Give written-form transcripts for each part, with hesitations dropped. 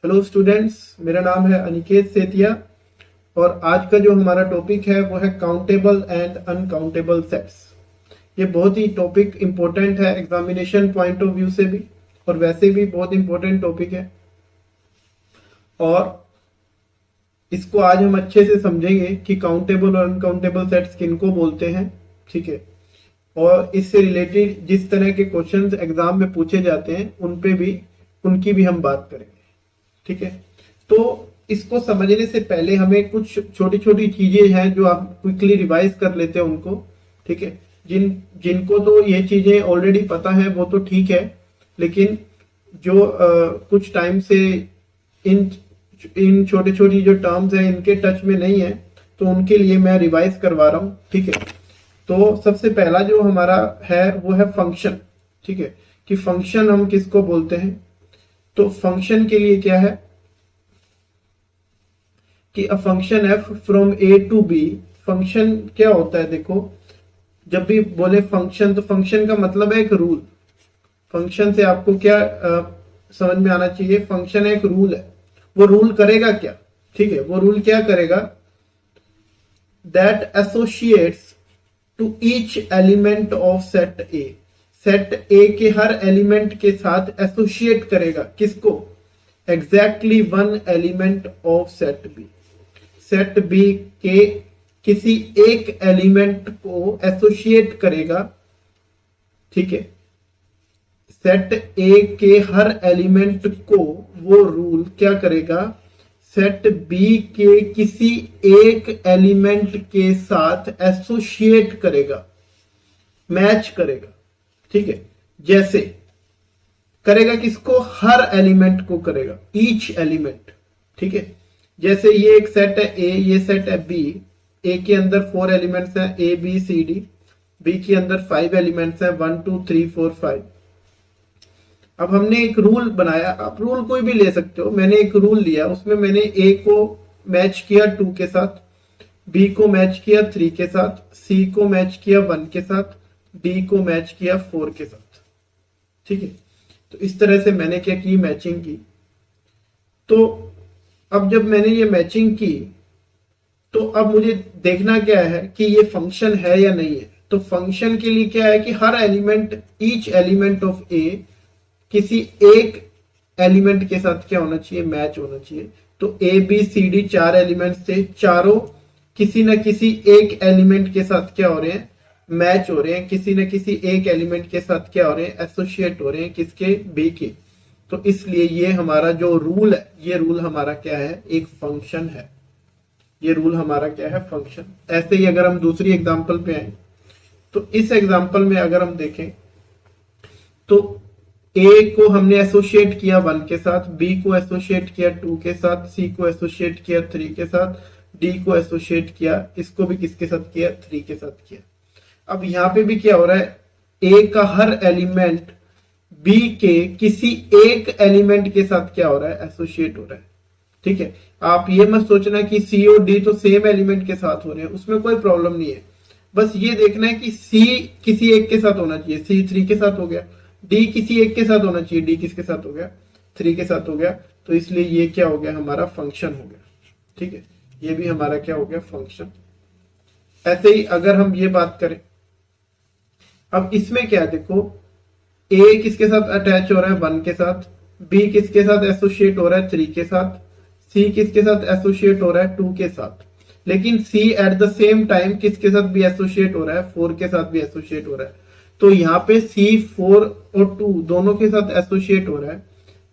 Hello students, मेरा नाम है अनिकेत सेतिया और आज का जो हमारा टॉपिक है वो है काउंटेबल एंड अनकाउंटेबल सेट्स। ये बहुत ही टॉपिक इम्पोर्टेंट है एग्जामिनेशन पॉइंट ऑफ व्यू से भी और वैसे भी बहुत इम्पोर्टेंट टॉपिक है और इसको आज हम अच्छे से समझेंगे कि काउंटेबल और अनकाउंटेबल सेट्स किनको बोलते हैं। ठीक है, और इससे रिलेटेड जिस तरह के क्वेश्चंस एग्जाम में पूछे जाते हैं उनकी भी हम बात करेंगे। ठीक है, तो इसको समझने से पहले हमें कुछ छोटी छोटी चीजें हैं जो आप क्विकली रिवाइज कर लेते हैं उनको। ठीक है, जिनको तो ये चीजें ऑलरेडी पता है वो तो ठीक है, लेकिन जो कुछ टाइम से इन इन छोटे छोटी जो टर्म्स हैं इनके टच में नहीं है तो उनके लिए मैं रिवाइज करवा रहा हूँ। ठीक है, तो सबसे पहला जो हमारा है वो है फंक्शन। ठीक है, कि फंक्शन हम किसको बोलते हैं। तो फंक्शन के लिए क्या है कि a function f from A to B. Function क्या होता है, देखो जब भी बोले फंक्शन तो फंक्शन का मतलब है एक रूल। फंक्शन से आपको क्या समझ में आना चाहिए, फंक्शन एक रूल है। वो रूल करेगा क्या, ठीक है, वो रूल क्या करेगा, that associates to each element of set A. Set A के हर एलिमेंट के साथ एसोसिएट करेगा किसको, exactly one element of set B. Set B के किसी एक एलिमेंट को एसोसिएट करेगा। ठीक है, सेट ए के हर एलिमेंट को वो रूल क्या करेगा, सेट बी के किसी एक एलिमेंट के साथ एसोसिएट करेगा, मैच करेगा। ठीक है, जैसे करेगा किसको, हर एलिमेंट को करेगा, ईच एलिमेंट। ठीक है, जैसे ये एक सेट है ए, ये सेट है बी। ए के अंदर 4 एलिमेंट्स हैं A B C D, B के अंदर 5 एलिमेंट्स हैं 1 2 3 4 5। अब हमने एक रूल बनाया, आप रूल कोई भी ले सकते हो, मैंने एक रूल लिया, उसमें मैंने ए को मैच किया 2 के साथ, बी को मैच किया 3 के साथ, सी को मैच किया 1 के साथ, डी को मैच किया 4 के साथ। ठीक है, तो इस तरह से मैंने क्या की, मैचिंग की। तो अब जब मैंने ये मैचिंग की तो अब मुझे देखना क्या है कि ये फंक्शन है या नहीं है। तो फंक्शन के लिए क्या है कि हर एलिमेंट, ईच एलिमेंट ऑफ ए किसी एक एलिमेंट के साथ क्या होना चाहिए, मैच होना चाहिए। तो A B C D 4 elements थे, चारों किसी न किसी एक एलिमेंट के साथ क्या हो रहे हैं, मैच हो रहे हैं, किसी न किसी एक एलिमेंट के साथ क्या हो रहे हैं, एसोसिएट हो रहे हैं, किसके, बी के। तो इसलिए ये हमारा जो रूल है, ये रूल हमारा क्या है, एक फंक्शन है। ये रूल हमारा क्या है, फंक्शन। ऐसे ही अगर हम दूसरी एग्जांपल पे आए तो इस एग्जांपल में अगर हम देखें तो ए को हमने एसोसिएट किया 1 के साथ, बी को एसोसिएट किया 2 के साथ, सी को एसोसिएट किया 3 के साथ, डी को एसोसिएट किया, इसको भी किसके साथ किया, 3 के साथ किया। अब यहां पे भी क्या हो रहा है, ए का हर एलिमेंट बी के किसी एक एलिमेंट के साथ क्या हो रहा है, एसोसिएट हो रहा है। ठीक है, आप ये मत सोचना कि सी और डी तो सेम एलिमेंट के साथ हो रहे हैं, उसमें कोई प्रॉब्लम नहीं है। बस ये देखना है कि सी किसी एक के साथ होना चाहिए, सी 3 के साथ हो गया, डी किसी एक के साथ होना चाहिए, डी किसके साथ हो गया, 3 के साथ हो गया। तो इसलिए ये क्या हो गया, हमारा फंक्शन हो गया। ठीक है, ये भी हमारा क्या हो गया, फंक्शन। ऐसे ही अगर हम ये बात करें, अब इसमें क्या है, देखो ए किसके साथ अटैच हो रहा है, 1 के साथ, बी किसके साथ एसोसिएट हो रहा है, 3 के साथ, सी किसके साथ एसोसिएट हो रहा है, 2 के साथ। लेकिन सी एट द सेम टाइम किसके साथ भी एसोसिएट हो रहा है, 4 के साथ भी एसोसिएट हो रहा है। तो यहाँ पे सी 4 और 2 दोनों के साथ एसोसिएट हो रहा है,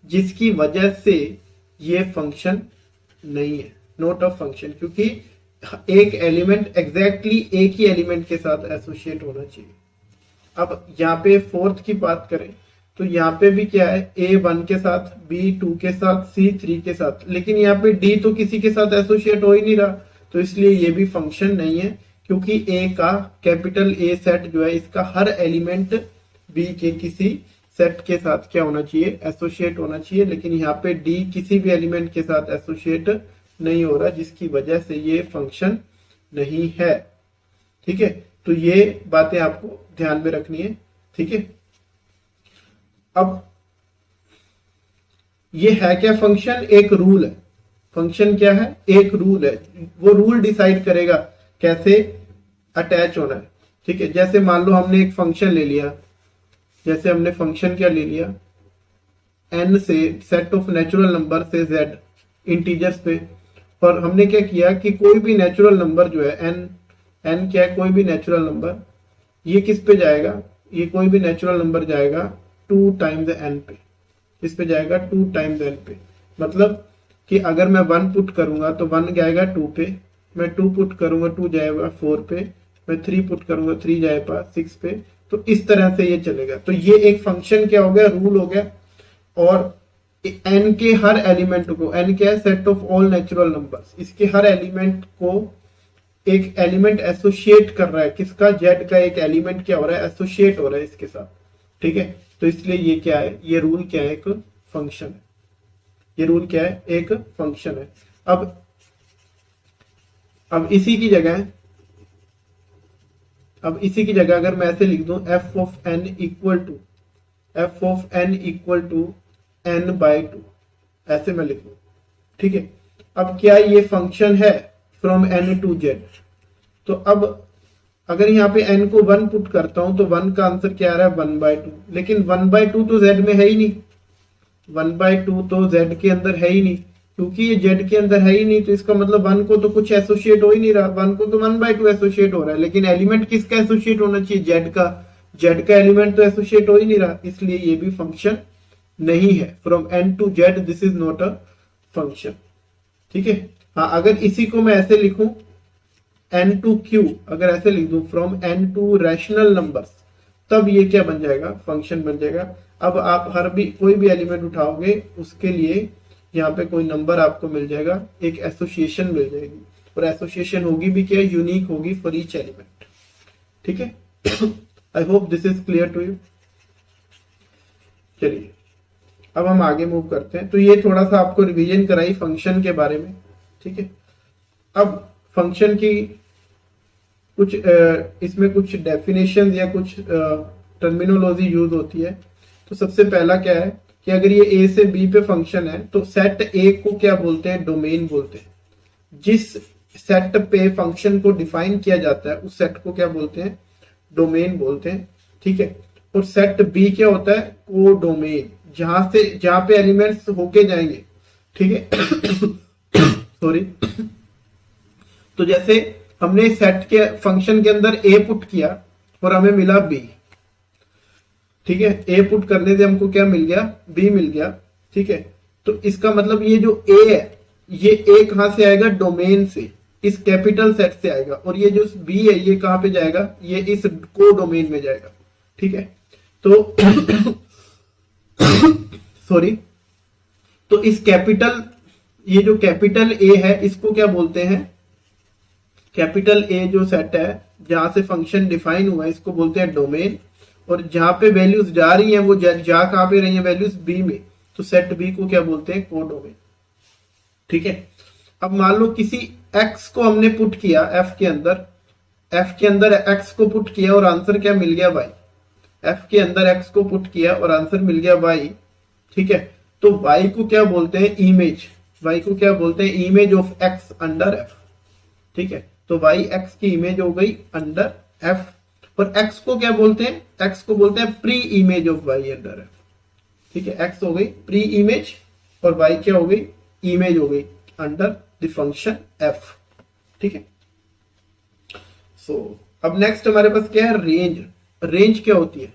जिसकी वजह से ये फंक्शन नहीं है, नॉट अ फंक्शन, क्योंकि एक एलिमेंट एग्जैक्टली एक ही एलिमेंट के साथ एसोसिएट होना चाहिए। अब यहाँ पे फोर्थ की बात करें तो यहाँ पे भी क्या है, ए 1 के साथ, बी 2 के साथ, सी 3 के साथ, लेकिन यहाँ पे डी तो किसी के साथ एसोसिएट हो ही नहीं रहा। तो इसलिए ये भी फंक्शन नहीं है, क्योंकि ए का कैपिटल ए सेट जो है इसका हर एलिमेंट बी के किसी सेट के साथ क्या होना चाहिए, एसोसिएट होना चाहिए। लेकिन यहाँ पे डी किसी भी एलिमेंट के साथ एसोसिएट नहीं हो रहा, जिसकी वजह से ये फंक्शन नहीं है। ठीक है, तो ये बातें आपको ध्यान में रखनी है। ठीक है, अब ये है क्या फंक्शन? एक रूल है। फंक्शन क्या है? एक रूल है। वो रूल डिसाइड करेगा कैसे अटैच होना है। ठीक है, जैसे मान लो हमने एक फंक्शन ले लिया, जैसे हमने फंक्शन क्या ले लिया, n से सेट ऑफ नेचुरल नंबर से z इंटीजर्स पे, और हमने क्या किया कि कोई भी नेचुरल नंबर जो है n क्या है, कोई भी नेचुरल नंबर, ये किस पे जाएगा, ये कोई भी नेचुरल नंबर जाएगा 2 टाइम्स n पे, किस पे जाएगा? 2 टाइम्स n पे। मतलब कि अगर मैं 1 पुट करूंगा तो 1 जाएगा 2 पे, मैं 2 पुट करूंगा 2 जाएगा 4 पे, मैं 3 पुट करूंगा 3 जाएगा 6 पे। तो इस तरह से ये चलेगा। तो ये एक फंक्शन क्या हो गया? रूल हो गया। और n के हर एलिमेंट को, n क्या है? Set of all natural numbers, इसके हर एलिमेंट को एक एलिमेंट एसोसिएट कर रहा है। किसका? z का एक एलिमेंट क्या हो रहा है? एसोसिएट हो रहा है इसके साथ। ठीक है, तो इसलिए ये क्या है? ये रूल क्या है? एक फंक्शन है। ये रूल क्या है? एक फंक्शन है। अब इसी की जगह अगर मैं ऐसे लिख दूं f of n equal to n/2, ऐसे मैं लिख लूं। ठीक है, अब क्या ये फंक्शन है फ्रॉम n टू z? तो अब अगर यहाँ पे n को 1 पुट करता हूं तो 1 का आंसर क्या आ रहा है? 1/2। लेकिन 1/2 तो z में है ही नहीं, 1/2 तो z के अंदर है ही नहीं, क्योंकि ये z के अंदर है ही नहीं। तो इसका मतलब 1 को तो कुछ एसोसिएट हो ही नहीं रहा, 1 को तो 1/2 एसोसिएट हो रहा है। लेकिन एलिमेंट किसका एसोसिएट होना चाहिए? z का एलिमेंट तो एसोसिएट हो ही नहीं रहा, इसलिए ये भी फंक्शन नहीं है। From n to z this is not a function. ठीक है, हाँ, अगर इसी को मैं ऐसे लिखूं n टू q, अगर ऐसे लिख दूं from n to rational numbers, तब ये क्या बन जाएगा? फंक्शन बन जाएगा। अब आप कोई भी एलिमेंट उठाओगे, उसके लिए यहाँ पे कोई नंबर आपको मिल जाएगा, एक एसोसिएशन मिल जाएगी, और एसोसिएशन होगी भी क्या? यूनिक होगी फॉर ईच एलिमेंट। ठीक है, I hope this is clear to you. चलिए अब हम आगे मूव करते हैं। तो ये थोड़ा सा आपको रिवीजन कराई फंक्शन के बारे में। ठीक है, अब फंक्शन की कुछ इसमें कुछ डेफिनेशन या कुछ टर्मिनोलॉजी यूज होती है। तो सबसे पहला क्या है कि अगर ये ए से बी पे फंक्शन है तो सेट ए को क्या बोलते हैं? डोमेन बोलते हैं। जिस सेट पे फंक्शन को डिफाइन किया जाता है उस सेट को क्या बोलते हैं? डोमेन बोलते हैं। ठीक है, और सेट बी क्या होता है? को डोमेन, जहां पे एलिमेंट्स होके जाएंगे। ठीक है सॉरी। तो जैसे हमने सेट के फंक्शन के अंदर ए पुट किया और हमें मिला बी। ठीक है, ए पुट करने से हमको क्या मिल गया? बी मिल गया। ठीक है, तो इसका मतलब ये जो ए है, ये ए कहां से आएगा? डोमेन से, इस कैपिटल सेट से आएगा। और ये जो बी है ये कहां पे जाएगा? ये इस को डोमेन में जाएगा। ठीक है, तो सॉरी, तो इस कैपिटल, ये जो कैपिटल ए है इसको क्या बोलते हैं? कैपिटल ए जो सेट है जहां से फंक्शन डिफाइन हुआ है इसको बोलते हैं डोमेन। और जहां पे वैल्यूज जा रही हैं वो जा कहां पे रही हैं? वैल्यूज बी में, तो सेट बी को क्या बोलते हैं? को डोमेन। ठीक है, अब मान लो किसी एक्स को हमने पुट किया एफ के अंदर एक्स को पुट किया और आंसर क्या मिल गया? वाई। एफ के अंदर एक्स को पुट किया और आंसर मिल गया वाई। ठीक है, तो वाई को क्या बोलते हैं? इमेज। वाई को क्या बोलते हैं? Image of x under F. ठीक है, तो वाई एक्स की इमेज हो गई अंडर एफ। और एक्स को क्या बोलते हैं? एक्स को बोलते हैं pre image of Y under F. ठीक है, एक्स हो गई प्री इमेज और वाई क्या हो गई? इमेज हो गई अंडर द फंक्शन एफ। ठीक है, सो अब नेक्स्ट हमारे पास क्या है? रेंज। रेंज क्या होती है?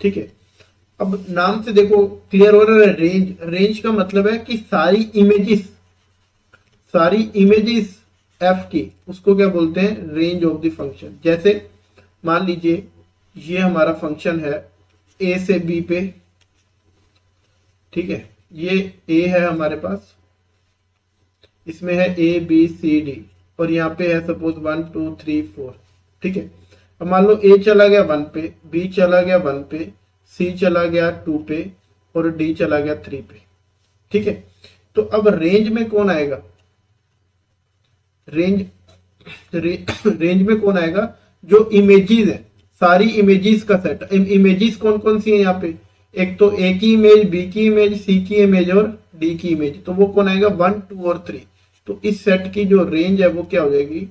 ठीक है, अब नाम से देखो क्लियर हो रहा है। रेंज का मतलब है कि सारी इमेजेस एफ की, उसको क्या बोलते हैं? Range of the function. जैसे मान लीजिए ये हमारा फंक्शन है ए से बी पे। ठीक है, ये ए है हमारे पास, इसमें है ए बी सी डी, और यहाँ पे है सपोज 1 2 3 4। ठीक है, अब मान लो ए चला गया 1 पे, बी चला गया 1 पे, सी चला गया 2 पे और डी चला गया 3 पे। ठीक है, तो अब रेंज में कौन आएगा? रेंज में कौन आएगा? जो इमेजेस है, सारी इमेजेस का सेट। इमेजेस कौन कौन सी है यहाँ पे? एक तो ए की इमेज, बी की इमेज, सी की इमेज और डी की इमेज, तो वो कौन आएगा 1 2 और 3। तो इस सेट की जो रेंज है वो क्या हो जाएगी,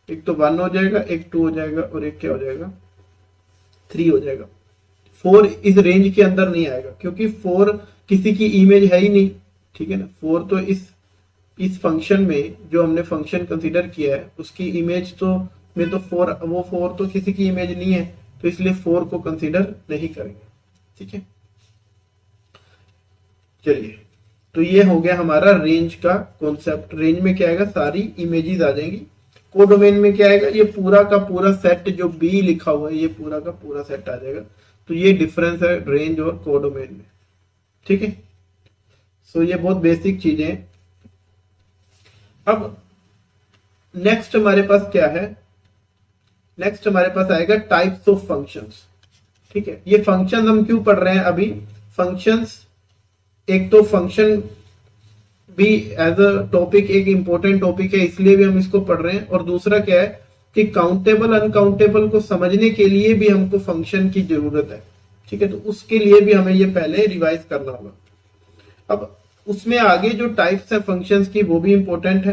एक तो 1 हो जाएगा, एक 2 हो जाएगा और एक क्या हो जाएगा 3 हो जाएगा। 4 इस रेंज के अंदर नहीं आएगा क्योंकि 4 किसी की इमेज है ही नहीं, ठीक है ना। 4 तो इस फंक्शन में जो हमने फंक्शन कंसीडर किया है उसकी इमेज तो में तो 4 तो किसी की इमेज नहीं है, तो इसलिए 4 को कंसीडर नहीं करेंगे, ठीक है। चलिए, तो ये हो गया हमारा रेंज का कॉन्सेप्ट। रेंज में क्या आएगा, सारी इमेजेस आ जाएंगी। कोडोमेन में क्या आएगा, ये पूरा का पूरा सेट जो बी लिखा हुआ है ये पूरा का पूरा सेट आ जाएगा। तो ये डिफरेंस है रेंज और कोडोमेन में, ठीक है। सो ये बहुत बेसिक चीजें हैं। अब नेक्स्ट हमारे पास क्या है, नेक्स्ट हमारे पास आएगा टाइप्स ऑफ फंक्शंस, ठीक है। ये फंक्शंस हम क्यों पढ़ रहे हैं अभी, फंक्शंस एक तो फंक्शन भी एज अ टॉपिक एक इंपॉर्टेंट टॉपिक है इसलिए भी हम इसको पढ़ रहे हैं, और दूसरा क्या है कि काउंटेबल अनकाउंटेबल को समझने के लिए भी हमको फंक्शन की जरूरत है, ठीक है। तो उसके लिए भी हमें ये पहले रिवाइज करना होगा। अब उसमें आगे जो टाइप्स है फंक्शंस की वो भी इंपॉर्टेंट है।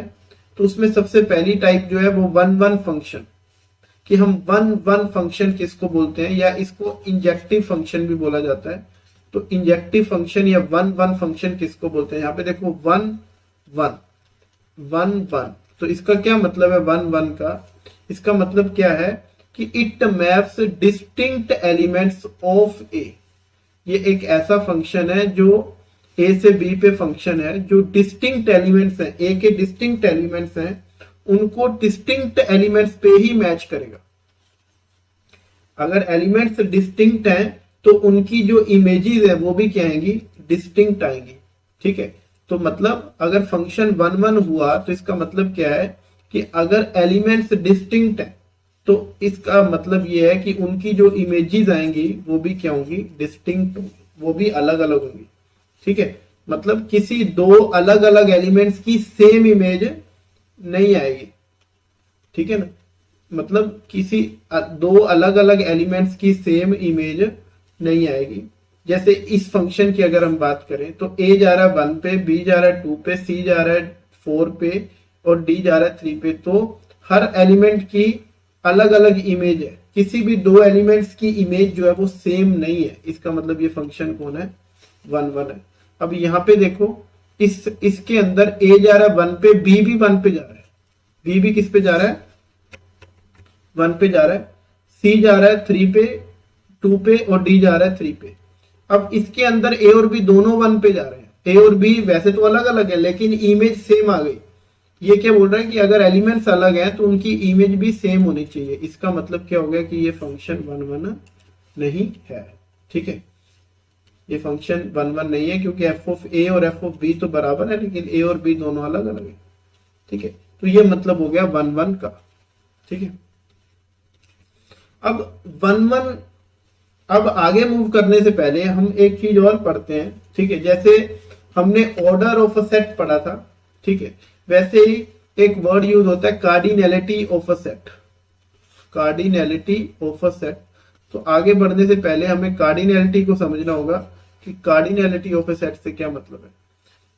तो उसमें सबसे पहली टाइप जो है वो 1 1 फंक्शन, कि हम 1 1 फंक्शन किसको बोलते हैं, या इसको इंजेक्टिव फंक्शन भी बोला जाता है। तो इंजेक्टिव फंक्शन या 1 1 फंक्शन किसको बोलते हैं, यहाँ पे देखो 1 1 1 1। तो इसका क्या मतलब है 1 1 का, इसका मतलब क्या है कि it maps distinct elements of A. ये एक ऐसा फंक्शन है जो ए से बी पे फंक्शन है, जो डिस्टिंक्ट एलिमेंट्स हैं, ए के डिस्टिंक्ट एलिमेंट्स हैं, उनको डिस्टिंक्ट एलिमेंट्स पे ही मैच करेगा। अगर एलिमेंट्स डिस्टिंक्ट हैं तो उनकी जो इमेजेस है वो भी क्या आएंगी, डिस्टिंक्ट आएंगी, ठीक है। तो मतलब अगर फंक्शन 1 1 हुआ तो इसका मतलब क्या है कि अगर एलिमेंट्स डिस्टिंक्ट है तो इसका मतलब ये है कि उनकी जो इमेजेस आएंगी वो भी क्या होंगी, डिस्टिंक्ट होंगी, वो भी अलग अलग होंगी, ठीक है। मतलब किसी दो अलग अलग एलिमेंट्स की सेम इमेज नहीं आएगी, ठीक है ना। मतलब किसी दो अलग अलग एलिमेंट्स की सेम इमेज नहीं आएगी। जैसे इस फंक्शन की अगर हम बात करें तो a जा रहा है 1 पे, b जा रहा है 2 पे, c जा रहा है 4 पे और d जा रहा है 3 पे। तो हर एलिमेंट की अलग अलग इमेज है, किसी भी दो एलिमेंट्स की इमेज जो है वो सेम नहीं है। इसका मतलब ये फंक्शन कौन है, 1 1 है। अब यहाँ पे देखो इसके अंदर a जा रहा है 1 पे, b भी 1 पे जा रहा है, b भी किस पे जा रहा है, 1 पे जा रहा है, c जा रहा है 3 पे 2 पे और d जा रहा है 3 पे। अब इसके अंदर a और b दोनों 1 पे जा रहे हैं। a और b वैसे तो अलग अलग है लेकिन इमेज सेम आ गई। ये क्या बोल रहा है कि अगर एलिमेंट्स अलग हैं तो उनकी इमेज भी सेम होनी चाहिए। इसका मतलब क्या हो गया कि ये फंक्शन 1 1 नहीं है, ठीक है। ये फंक्शन 1 1 नहीं है क्योंकि f ऑफ a और f ऑफ b तो बराबर है लेकिन a और b दोनों अलग अलग है, ठीक है। तो ये मतलब हो गया 1 1 का, ठीक है। अब 1 1 अब आगे मूव करने से पहले हम एक चीज और पढ़ते हैं, ठीक है। जैसे हमने ऑर्डर ऑफ अ सेट पढ़ा था, ठीक है, वैसे ही एक वर्ड यूज होता है cardinality of a set, cardinality of a set. तो आगे बढ़ने से पहले हमें कार्डिनैलिटी को समझना होगा कि कार्डिनैलिटी ऑफ अ सेट से क्या मतलब है।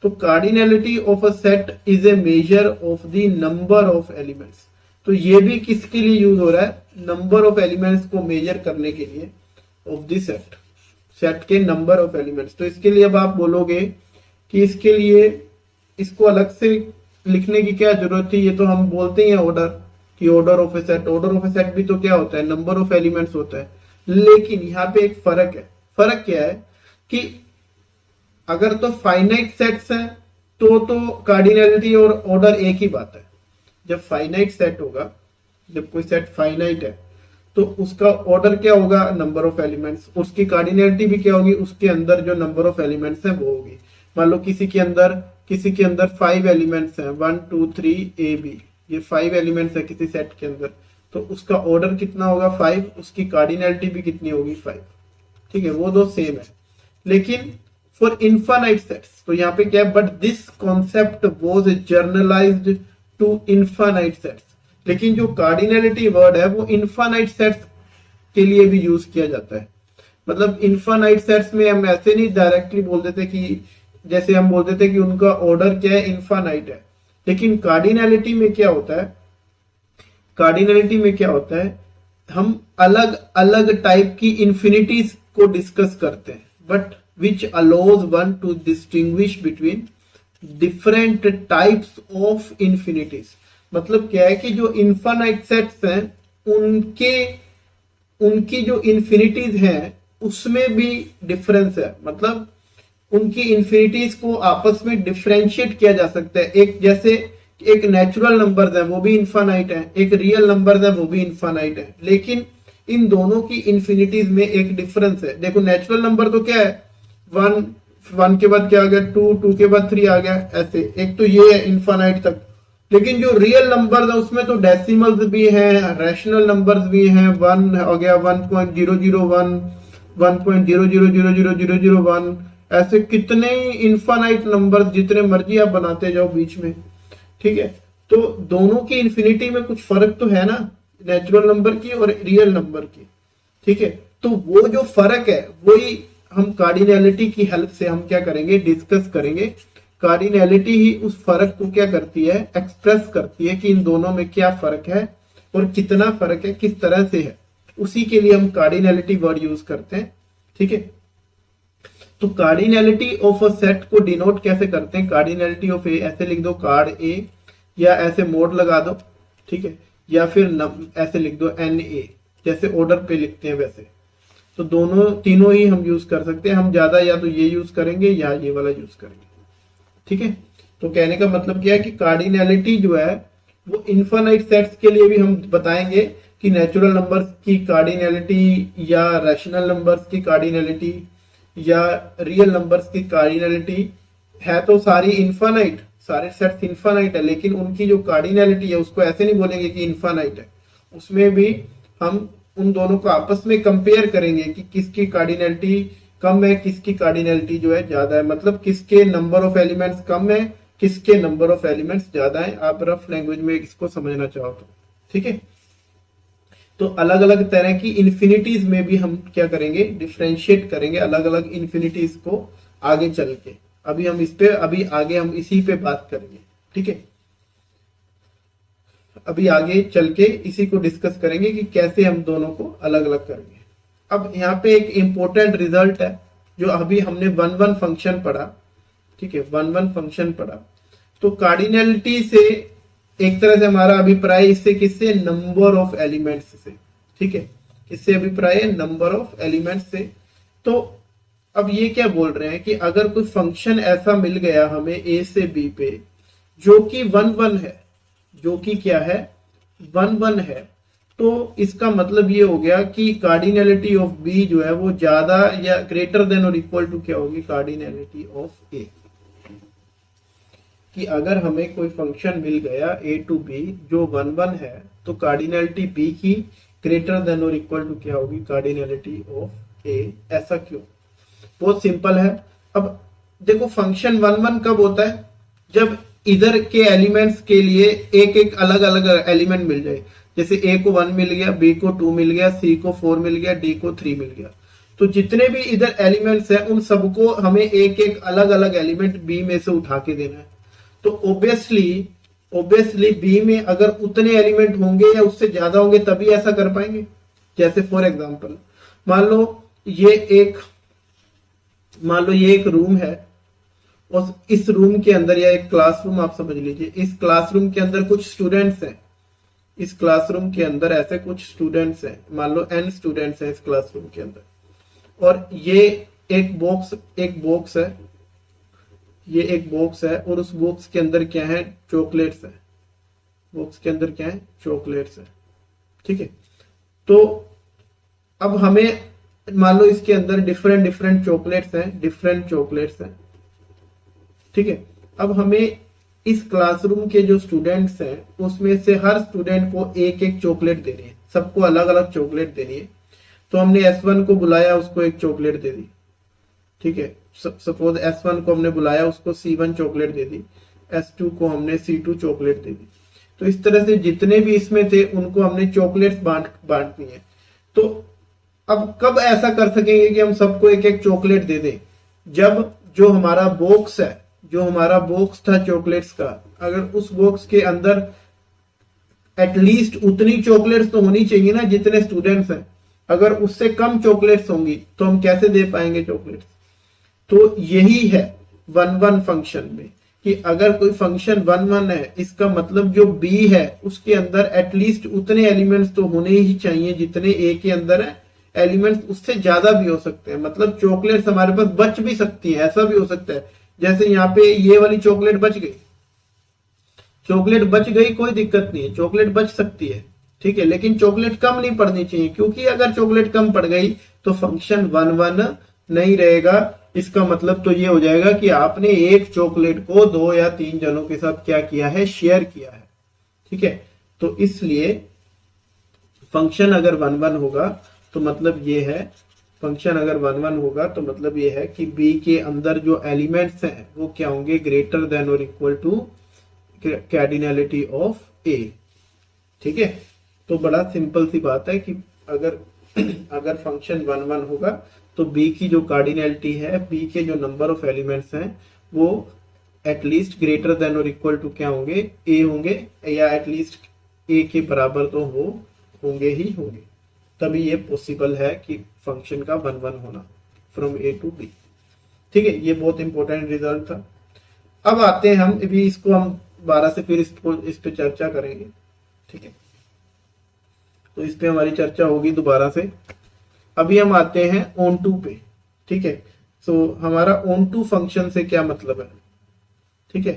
तो cardinality of a set is a measure of the number of elements. तो ये भी किसके लिए यूज हो रहा है, नंबर ऑफ एलिमेंट्स को मेजर करने के लिए ऑफ द सेट, सेट के नंबर ऑफ एलिमेंट्स। तो इसके लिए अब आप बोलोगे कि इसके लिए इसको अलग से लिखने की क्या जरूरत थी, ये तो हम बोलते हैं ऑर्डर, कि order of A set. Order of A set भी तो क्या होता है, नंबर ऑफ एलिमेंट्स होता है। लेकिन यहाँ पे एक फर्क है। फर्क क्या है कि अगर तो फाइनाइट सेट्स हैं तो कार्डिनैलिटी और ऑर्डर एक ही बात है। जब फाइनाइट सेट होगा, जब कोई सेट फाइनाइट है तो उसका ऑर्डर क्या होगा, नंबर ऑफ एलिमेंट्स। उसकी कार्डिनैलिटी भी क्या होगी, उसके अंदर जो नंबर ऑफ एलिमेंट्स हैं वो होगी। मान लो किसी के अंदर 5 एलिमेंट्स हैं, 1 2 3 a b, ये 5 एलिमेंट्स है किसी सेट के अंदर, तो उसका ऑर्डर कितना होगा 5, उसकी कार्डिनैलिटी भी कितनी होगी 5, ठीक है। वो दो सेम है। लेकिन फॉर इनफाइनाइट सेट्स तो यहाँ पे क्या है, but this concept was generalised to infinite sets. लेकिन जो कार्डिनैलिटी वर्ड है वो इनफाइनाइट सेट्स के लिए भी यूज किया जाता है। मतलब इनफाइनाइट सेट्स में हम ऐसे नहीं डायरेक्टली बोल देते कि जैसे हम बोलते थे कि उनका ऑर्डर क्या है, इन्फानाइट है। लेकिन कार्डिनैलिटी में क्या होता है, कार्डिनैलिटी में क्या होता है, हम अलग अलग टाइप की इंफिनिटीज को डिस्कस करते हैं, but which allows one two distinguish between different types of infinities. मतलब क्या है कि जो इन्फानाइट सेट्स हैं उनके उनकी जो इंफिनिटीज हैं उसमें भी डिफरेंस है। मतलब उनकी इंफिनिटीज को आपस में डिफरेंशिएट किया जा सकता है। एक जैसे एक नेचुरल नंबर्स है वो भी इन्फानाइट है, एक रियल नंबर्स है वो भी इन्फानाइट है, लेकिन इन दोनों की इंफिनिटीज में एक डिफरेंस है। देखो नेचुरल नंबर तो क्या है, 1 1 के बाद क्या आ गया, 2 2 के बाद 3 आ गया, ऐसे एक तो ये है इन्फानाइट तक। लेकिन जो रियल नंबर्स है उसमें तो डेसिमल्स भी हैं, रैशनल नंबर्स भी हैं, 1 हो गया 1.001, 1.0000001, ऐसे कितने ही इन्फानाइट नंबर्स जितने मर्जी आप बनाते जाओ बीच में, ठीक है। तो दोनों की इंफिनिटी में कुछ फर्क तो है ना, नेचुरल नंबर की और रियल नंबर की, ठीक है। तो वो जो फर्क है वही हम कार्डिनैलिटी की हेल्प से हम क्या करेंगे, डिस्कस करेंगे। कार्डिनैलिटी ही उस फर्क को क्या करती है, एक्सप्रेस करती है कि इन दोनों में क्या फर्क है और कितना फर्क है, किस तरह से है, उसी के लिए हम कार्डिनैलिटी वर्ड यूज करते हैं, ठीक है। तो कार्डिनैलिटी ऑफ अ सेट को डिनोट कैसे करते हैं, कार्डिनैलिटी ऑफ ए ऐसे लिख दो, कार्ड ए, या ऐसे मोड लगा दो, ठीक है, या फिर ऐसे लिख दो एन ए, जैसे ऑर्डर पे लिखते हैं वैसे। तो दोनों तीनों ही हम यूज कर सकते हैं। हम ज्यादा या तो ये यूज करेंगे या ये वाला यूज करेंगे, ठीक है। तो कहने का मतलब क्या है कि कार्डिनैलिटी जो है वो इन्फानाइट सेट्स के लिए भी हम बताएंगे कि नेचुरल नंबर्स की कार्डिनैलिटी या रैशनल नंबर्स की कार्डिनैलिटी या रियल नंबर्स की कार्डिनैलिटी है तो सारी इन्फानाइट, सारे सेट्स इन्फानाइट है, लेकिन उनकी जो कार्डिनैलिटी है उसको ऐसे नहीं बोलेंगे कि इन्फानाइट है। उसमें भी हम उन दोनों को आपस में कंपेयर करेंगे कि किसकी कार्डिनैलिटी कम है, किसकी कार्डिनैलिटी जो है ज्यादा है, मतलब किसके नंबर ऑफ एलिमेंट्स कम है, किसके नंबर ऑफ एलिमेंट्स ज्यादा है। आप रफ लैंग्वेज में इसको समझना चाहो तो, ठीक है। तो अलग अलग तरह की इंफिनिटीज में भी हम क्या करेंगे, डिफरेंशिएट करेंगे अलग अलग इंफिनिटीज को आगे चल के। अभी हम इस पे अभी आगे हम इसी पे बात करेंगे, ठीक है। अभी आगे चल के इसी को डिस्कस करेंगे कि कैसे हम दोनों को अलग अलग करेंगे। अब यहाँ पे एक इंपॉर्टेंट रिजल्ट है, जो अभी हमने 1 1 फंक्शन पढ़ा, ठीक है, 1 1 फंक्शन पढ़ा। तो कार्डिनैलिटी से एक तरह से हमारा अभिप्राय इससे किससे, नंबर ऑफ एलिमेंट्स से, ठीक है, किससे अभिप्राय है, नंबर ऑफ एलिमेंट्स से। तो अब ये क्या बोल रहे हैं कि अगर कोई फंक्शन ऐसा मिल गया हमें ए से बी पे जो कि 1 1 है, जो कि क्या है, 1 1 है, तो इसका मतलब ये हो गया कि कार्डिनैलिटी ऑफ बी जो है वो ज्यादा या ग्रेटर देन और इक्वल टू क्या होगी, कार्डिनैलिटी ऑफ ए। कि अगर हमें कोई फंक्शन मिल गया ए टू बी जो 1 1 है तो कार्डिनैलिटी बी की ग्रेटर देन और इक्वल टू क्या होगी, कार्डिनैलिटी ऑफ ए। ऐसा क्यों, बहुत सिंपल है। अब देखो फंक्शन 1 1 कब होता है, जब इधर के एलिमेंट्स के लिए एक एक अलग अलग एलिमेंट मिल जाए। जैसे ए को 1 मिल गया, बी को 2 मिल गया, सी को 4 मिल गया, डी को 3 मिल गया। तो जितने भी इधर एलिमेंट्स हैं उन सबको हमें एक एक अलग अलग एलिमेंट बी में से उठा के देना है। तो ऑब्वियसली बी में अगर उतने एलिमेंट होंगे या उससे ज्यादा होंगे तभी ऐसा कर पाएंगे। जैसे फॉर एग्जांपल मान लो ये एक रूम है और इस रूम के अंदर, या एक क्लासरूम आप समझ लीजिए, इस क्लासरूम के अंदर कुछ स्टूडेंट्स हैं। इस क्लासरूम के अंदर ऐसे कुछ स्टूडेंट्स हैं, मान लो n स्टूडेंट्स हैं इस क्लासरूम के अंदर। और ये एक बॉक्स है, ये एक बॉक्स है और उस बॉक्स के अंदर क्या है, चॉकलेट्स है। बॉक्स के अंदर क्या है, चॉकलेट्स है, ठीक है। तो अब हमें मान लो इसके अंदर डिफरेंट चॉकलेट्स हैं, ठीक है। अब हमें इस क्लासरूम के जो स्टूडेंट्स हैं उसमें से हर स्टूडेंट को एक एक चॉकलेट देनी है, सबको अलग अलग चॉकलेट देनी है। तो हमने S1 को बुलाया, उसको एक चॉकलेट दे दी, ठीक है। सपोज S1 को हमने बुलाया, उसको C1 चॉकलेट दे दी, S2 को हमने C2 चॉकलेट दे दी। तो इस तरह से जितने भी इसमें थे उनको हमने चॉकलेट्स बांटनी है। तो अब कब ऐसा कर सकेंगे कि हम सबको एक एक चॉकलेट दे दें, जब जो हमारा बॉक्स है, जो हमारा बॉक्स था चॉकलेट्स का, अगर उस बॉक्स के अंदर एटलीस्ट उतनी चॉकलेट्स तो होनी चाहिए ना जितने स्टूडेंट्स हैं। अगर उससे कम चॉकलेट्स होंगी तो हम कैसे दे पाएंगे चॉकलेट्स। तो यही है 1-1 फंक्शन में कि अगर कोई फंक्शन 1-1 है, इसका मतलब जो बी है उसके अंदर एटलीस्ट उतने एलिमेंट्स तो होने ही चाहिए जितने ए के अंदर है। एलिमेंट्स उससे ज्यादा भी हो सकते हैं, मतलब चॉकलेट्स हमारे पास बच भी सकती है, ऐसा भी हो सकता है जैसे यहाँ पे ये वाली चॉकलेट बच गई, चॉकलेट बच गई कोई दिक्कत नहीं है, चॉकलेट बच सकती है, ठीक है, लेकिन चॉकलेट कम नहीं पड़नी चाहिए, क्योंकि अगर चॉकलेट कम पड़ गई तो फंक्शन 1-1 नहीं रहेगा। इसका मतलब तो ये हो जाएगा कि आपने एक चॉकलेट को 2 या 3 जनों के साथ क्या किया है, शेयर किया है, ठीक है। तो इसलिए फंक्शन अगर 1-1 होगा तो मतलब ये है, फंक्शन अगर 1-1 होगा तो मतलब ये है कि बी के अंदर जो एलिमेंट्स हैं वो क्या होंगे, ग्रेटर देन और इक्वल टू कार्डिनैलिटी ऑफ ए, ठीक है। तो बड़ा सिंपल सी बात है कि अगर फंक्शन 1-1 होगा तो बी की जो कार्डिनैलिटी है, बी के जो नंबर ऑफ एलिमेंट्स हैं वो एटलीस्ट ग्रेटर देन और इक्वल टू क्या होंगे, ए होंगे, या एटलीस्ट ए के बराबर तो होंगे ही होंगे, तभी ये पॉसिबल है कि फंक्शन का 1-1 होना फ्रॉम ए टू बी, ठीक है। ये बहुत इंपॉर्टेंट रिजल्ट था। अब आते हैं हम अभी इसको हम 12 से फिर इस पे चर्चा करेंगे, ठीक है। तो इस पे हमारी चर्चा होगी दोबारा से। अभी हम आते हैं ऑन टू पे, ठीक है। सो हमारा ऑन टू फंक्शन से क्या मतलब है, ठीक है।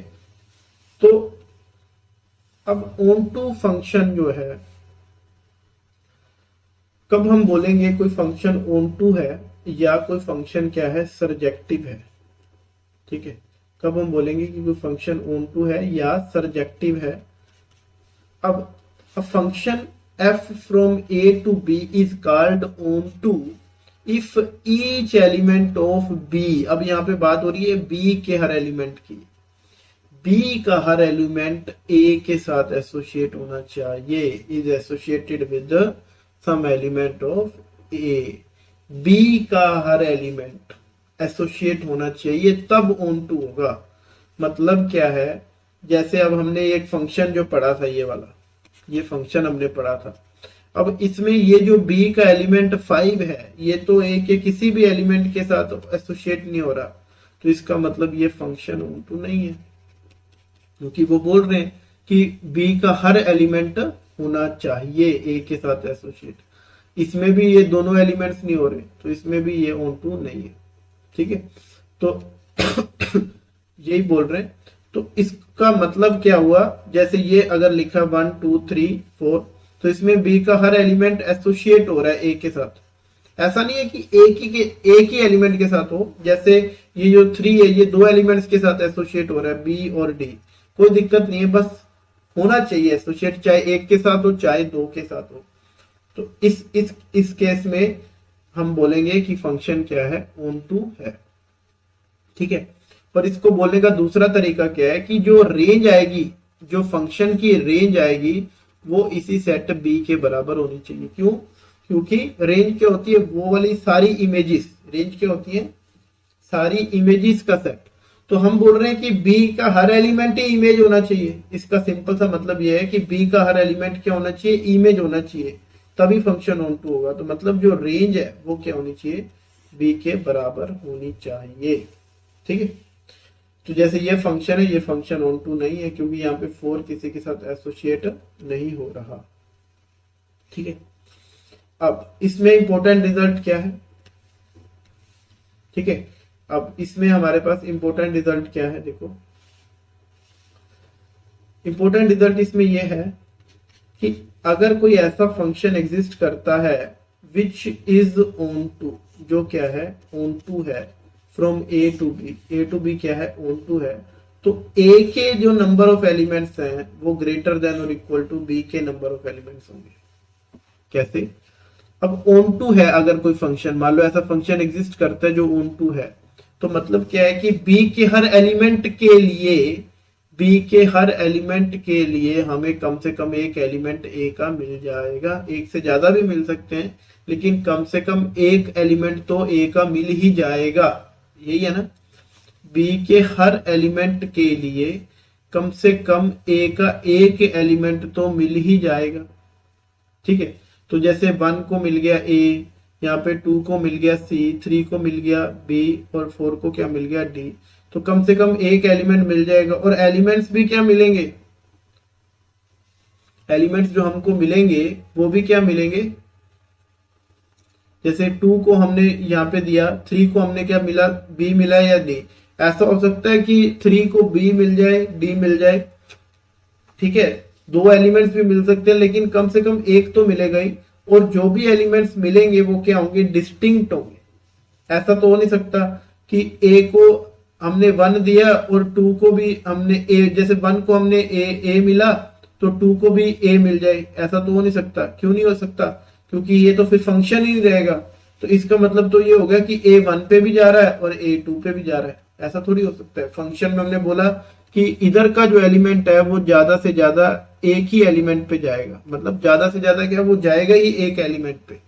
तो अब ऑन टू फंक्शन जो है, कब हम बोलेंगे कोई फंक्शन ऑन टू है या कोई फंक्शन क्या है, सरजेक्टिव है, ठीक है। कब हम बोलेंगे कि कोई फंक्शन ऑन टू है या सरजेक्टिव है। अब a function f from a to b is called onto if each element of b, अब यहां पे बात हो रही है b के हर एलिमेंट की, b का हर एलिमेंट a के साथ एसोसिएट होना चाहिए, is associated with some element of a, b का हर एलिमेंट एसोसिएट होना चाहिए तब ऑन टू होगा। मतलब क्या है, जैसे अब हमने एक फंक्शन जो पढ़ा था, ये वाला ये फंक्शन हमने पढ़ा था, अब इसमें ये जो b का एलिमेंट 5 है ये तो a के किसी भी एलिमेंट के साथ एसोसिएट नहीं हो रहा, तो इसका मतलब ये फंक्शन ऑन टू नहीं है, क्योंकि वो बोल रहे हैं कि b का हर एलिमेंट होना चाहिए a के साथ एसोसिएट। इसमें भी ये दोनों एलिमेंट्स नहीं हो रहे तो इसमें भी ये ऑन टू नहीं है, ठीक है। तो यही बोल रहे हैं। तो इसका मतलब क्या हुआ, जैसे ये अगर लिखा 1 2 3 4, तो इसमें b का हर एलिमेंट एसोसिएट हो रहा है a के साथ। ऐसा नहीं है कि एक ही एलिमेंट के साथ हो, जैसे ये जो 3 है ये 2 एलिमेंट्स के साथ एसोसिएट हो रहा है, b और d, कोई दिक्कत नहीं है, बस होना चाहिए एसोसिएट, चाहे एक के साथ हो चाहे 2 के साथ हो। तो इस केस में हम बोलेंगे कि फंक्शन क्या है, ऑन टू है, ठीक है। पर इसको बोलने का दूसरा तरीका क्या है कि जो रेंज आएगी, जो फंक्शन की रेंज आएगी वो इसी सेट बी के बराबर होनी चाहिए। क्यों? क्योंकि रेंज क्या होती है, वो वाली सारी इमेजेस, रेंज क्या होती है, सारी इमेजेस का सेट। तो हम बोल रहे हैं कि बी का हर एलिमेंट ही इमेज होना चाहिए। इसका सिंपल सा मतलब यह है कि बी का हर एलिमेंट क्या होना चाहिए, इमेज होना चाहिए, तभी फंक्शन ऑन टू होगा। तो मतलब जो रेंज है वो क्या होनी चाहिए, बी के बराबर होनी चाहिए, ठीक है। तो जैसे ये फंक्शन है, ये फंक्शन ऑन टू नहीं है क्योंकि यहाँ पे 4 किसी के साथ एसोसिएट नहीं हो रहा, ठीक है। अब इसमें इंपॉर्टेंट रिजल्ट क्या है, ठीक है। अब इसमें हमारे पास इंपॉर्टेंट रिजल्ट क्या है, देखो इंपॉर्टेंट रिजल्ट इसमें यह है कि अगर कोई ऐसा फंक्शन एग्जिस्ट करता है विच इज ऑन टू, जो क्या है, ऑन टू है, from A to B, A to B क्या है, ऑन टू है, तो ए के जो नंबर ऑफ एलिमेंट्स हैं वो ग्रेटर देन और इक्वल टू बी के नंबर ऑफ एलिमेंट्स होंगे। कैसे? अब ऑन टू है अगर कोई फंक्शन, मान लो ऐसा फंक्शन एग्जिस्ट करता है जो ऑन टू है, तो मतलब क्या है कि बी के हर एलिमेंट के लिए, बी के हर एलिमेंट के लिए हमें कम से कम एक एलिमेंट ए का मिल जाएगा। एक से ज्यादा भी मिल सकते हैं लेकिन कम से कम एक एलिमेंट तो ए का मिल ही जाएगा, यही है ना। बी के हर एलिमेंट के लिए कम से कम ए का एक एलिमेंट तो मिल ही जाएगा। ठीक है, तो जैसे 1 को मिल गया ए, यहाँ पे 2 को मिल गया सी, 3 को मिल गया बी और 4 को क्या मिल गया डी, तो कम से कम एक एलिमेंट मिल जाएगा। और एलिमेंट्स भी क्या मिलेंगे, एलिमेंट्स जो हमको मिलेंगे वो भी क्या मिलेंगे, जैसे 2 को हमने यहाँ पे दिया, 3 को हमने क्या मिला, बी मिला या डी। ऐसा हो सकता है कि 3 को बी मिल जाए, डी मिल जाए। ठीक है, 2 एलिमेंट्स भी मिल सकते हैं, लेकिन कम से कम एक तो मिलेगा ही। और जो भी एलिमेंट्स मिलेंगे वो क्या होंगे, डिस्टिंक्ट होंगे। ऐसा तो हो नहीं सकता कि ए को हमने 1 दिया और 2 को भी हमने ए, जैसे 1 को हमने ए मिला तो 2 को भी ए मिल जाए, ऐसा तो हो नहीं सकता। क्यों नहीं हो सकता, क्योंकि ये तो फिर फंक्शन ही नहीं रहेगा। तो इसका मतलब तो ये हो गया कि ए 1 पे भी जा रहा है और ए 2 पे भी जा रहा है, ऐसा थोड़ी हो सकता है। फंक्शन में हमने बोला कि इधर का जो एलिमेंट है वो ज्यादा से ज्यादा एक ही एलिमेंट पे जाएगा, मतलब ज्यादा से ज्यादा क्या, वो जाएगा ही एक एलिमेंट पे।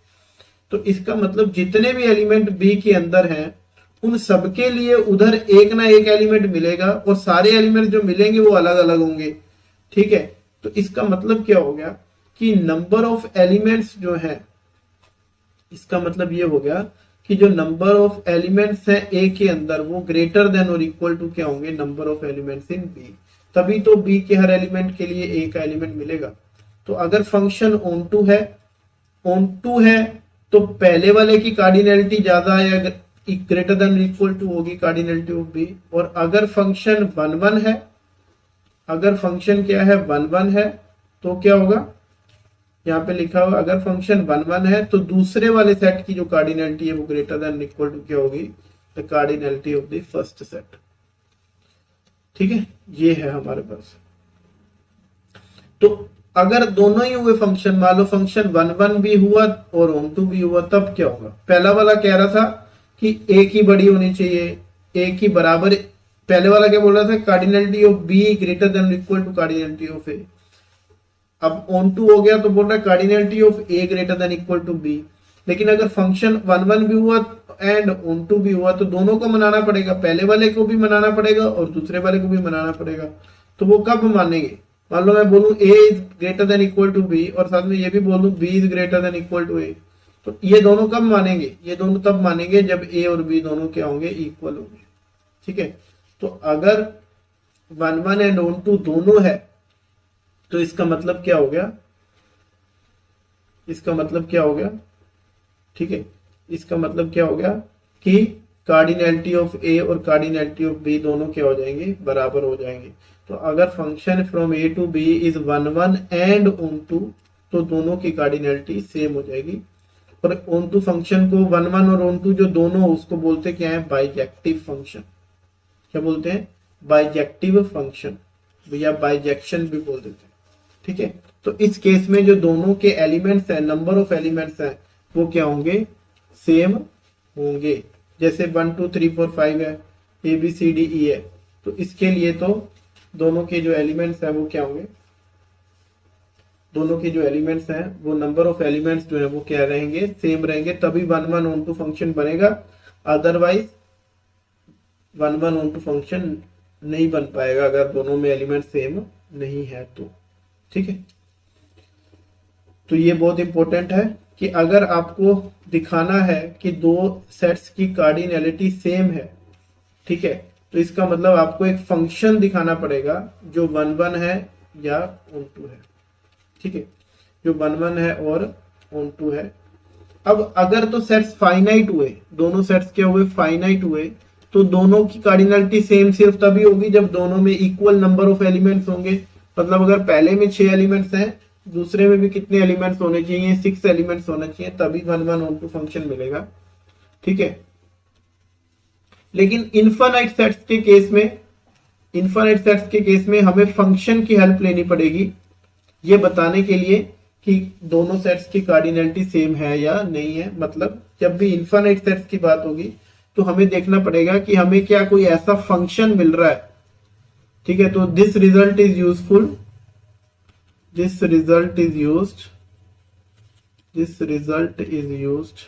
तो इसका मतलब जितने भी एलिमेंट बी के अंदर हैं उन सबके लिए उधर एक ना एक एलिमेंट मिलेगा, और सारे एलिमेंट जो मिलेंगे वो अलग अलग होंगे। ठीक है, तो इसका मतलब क्या हो गया कि नंबर ऑफ एलिमेंट्स जो है, इसका मतलब ये हो गया कि जो नंबर ऑफ एलिमेंट्स है ए के अंदर वो ग्रेटर देन और इक्वल टू क्या होंगे, number of elements in B. तभी तो बी के हर एलिमेंट के लिए ए का एलिमेंट मिलेगा। तो अगर फंक्शन ऑन टू है तो पहले वाले की कार्डिनलिटी ज्यादा है, ग्रेटर देन इक्वल टू होगी कार्डिनलिटी ऑफ बी। और अगर फंक्शन 1 है, अगर फंक्शन क्या है 1 है, तो क्या होगा, यहाँ पे लिखा हुआ अगर फंक्शन 1 है तो दूसरे वाले सेट की जो कार्डिनलिटी है वो ग्रेटर देन इक्वल टू क्या होगी, the cardinality of the first set. ठीक है, ये है हमारे पास। तो अगर दोनों ही हुए फंक्शन, मान लो फंक्शन 1 भी हुआ और ऑन टू भी हुआ, तब क्या होगा। पहला वाला कह रहा था कि ए की बड़ी होनी चाहिए, ए की बराबर, पहले वाला क्या बोल रहा था, cardinality of B greater than equal to cardinality of A. अब ऑन टू हो गया तो बोल रहा है cardinality of A greater than equal to B. लेकिन अगर फंक्शन 1 भी हुआ एंड ऑन टू भी हुआ तो दोनों को मनाना पड़ेगा, पहले वाले को भी मनाना पड़ेगा और दूसरे वाले को भी मनाना पड़ेगा। तो वो कब मानेंगे, मान लो मैं बोलूं A is greater than equal to B और साथ में ये भी बोल दूं B is greater than equal to A, तो ये दोनों कब मानेंगे, ये दोनों तब मानेंगे जब ए और बी दोनों क्या होंगे, इक्वल होंगे। ठीक है, तो अगर 1 एंड ऑन टू दोनों है तो इसका मतलब क्या हो गया, इसका मतलब क्या हो गया, ठीक है, इसका मतलब क्या हो गया कि कार्डिनलिटी ऑफ ए और कार्डिनलिटी ऑफ बी दोनों क्या हो जाएंगे, बराबर हो जाएंगे। तो अगर function from A to B is 1 and onto, तो दोनों की कार्डिनलिटी सेम हो जाएगी। और ऑन टू फंक्शन को 1 और ऑन टू जो दोनों, उसको बोलते क्या है, बाइजेक्टिव फंक्शन। क्या बोलते हैं, बाइजेक्टिव फंक्शन, या बाइजेक्शन भी बोल देते हैं। ठीक है, तो इस केस में जो दोनों के एलिमेंट्स हैं, नंबर ऑफ एलिमेंट्स हैं, वो क्या होंगे, सेम होंगे। जैसे 1 2 3 4 5 है, ए बी सी डी ई है, तो इसके लिए तो दोनों के जो एलिमेंट्स हैं वो क्या होंगे, दोनों के जो एलिमेंट्स हैं वो नंबर ऑफ एलिमेंट्स जो है वो क्या रहेंगे, सेम रहेंगे, तभी 1 ऑन टू फंक्शन बनेगा। अदरवाइज 1 ऑन टू फंक्शन नहीं बन पाएगा अगर दोनों में एलिमेंट सेम नहीं है तो। ठीक है, तो ये बहुत इंपॉर्टेंट है कि अगर आपको दिखाना है कि दो सेट्स की कार्डिनलिटी सेम है, ठीक है, तो इसका मतलब आपको एक फंक्शन दिखाना पड़ेगा जो 1 है या ऑन टू है। ठीक है, जो 1 है और ऑन टू है। अब अगर तो सेट्स फाइनाइट हुए, दोनों सेट्स क्या हुए, फाइनाइट हुए, तो दोनों की कार्डिनलिटी सेम सिर्फ तभी होगी जब दोनों में इक्वल नंबर ऑफ एलिमेंट्स होंगे। मतलब अगर पहले में 6 एलिमेंट्स हैं, दूसरे में भी कितने एलिमेंट्स होने चाहिए, 6 एलिमेंट्स होने चाहिए, तभी 1 ऑन टू फंक्शन मिलेगा। ठीक है, लेकिन इनफाइनाइट सेट्स के केस में, इनफाइनाइट सेट्स के केस में हमें फंक्शन की हेल्प लेनी पड़ेगी ये बताने के लिए कि दोनों सेट्स की कार्डिनलिटी सेम है या नहीं है। मतलब जब भी इनफाइनाइट सेट्स की बात होगी तो हमें देखना पड़ेगा कि हमें क्या कोई ऐसा फंक्शन मिल रहा है। ठीक है, तो this result is useful, this result is used, this result is used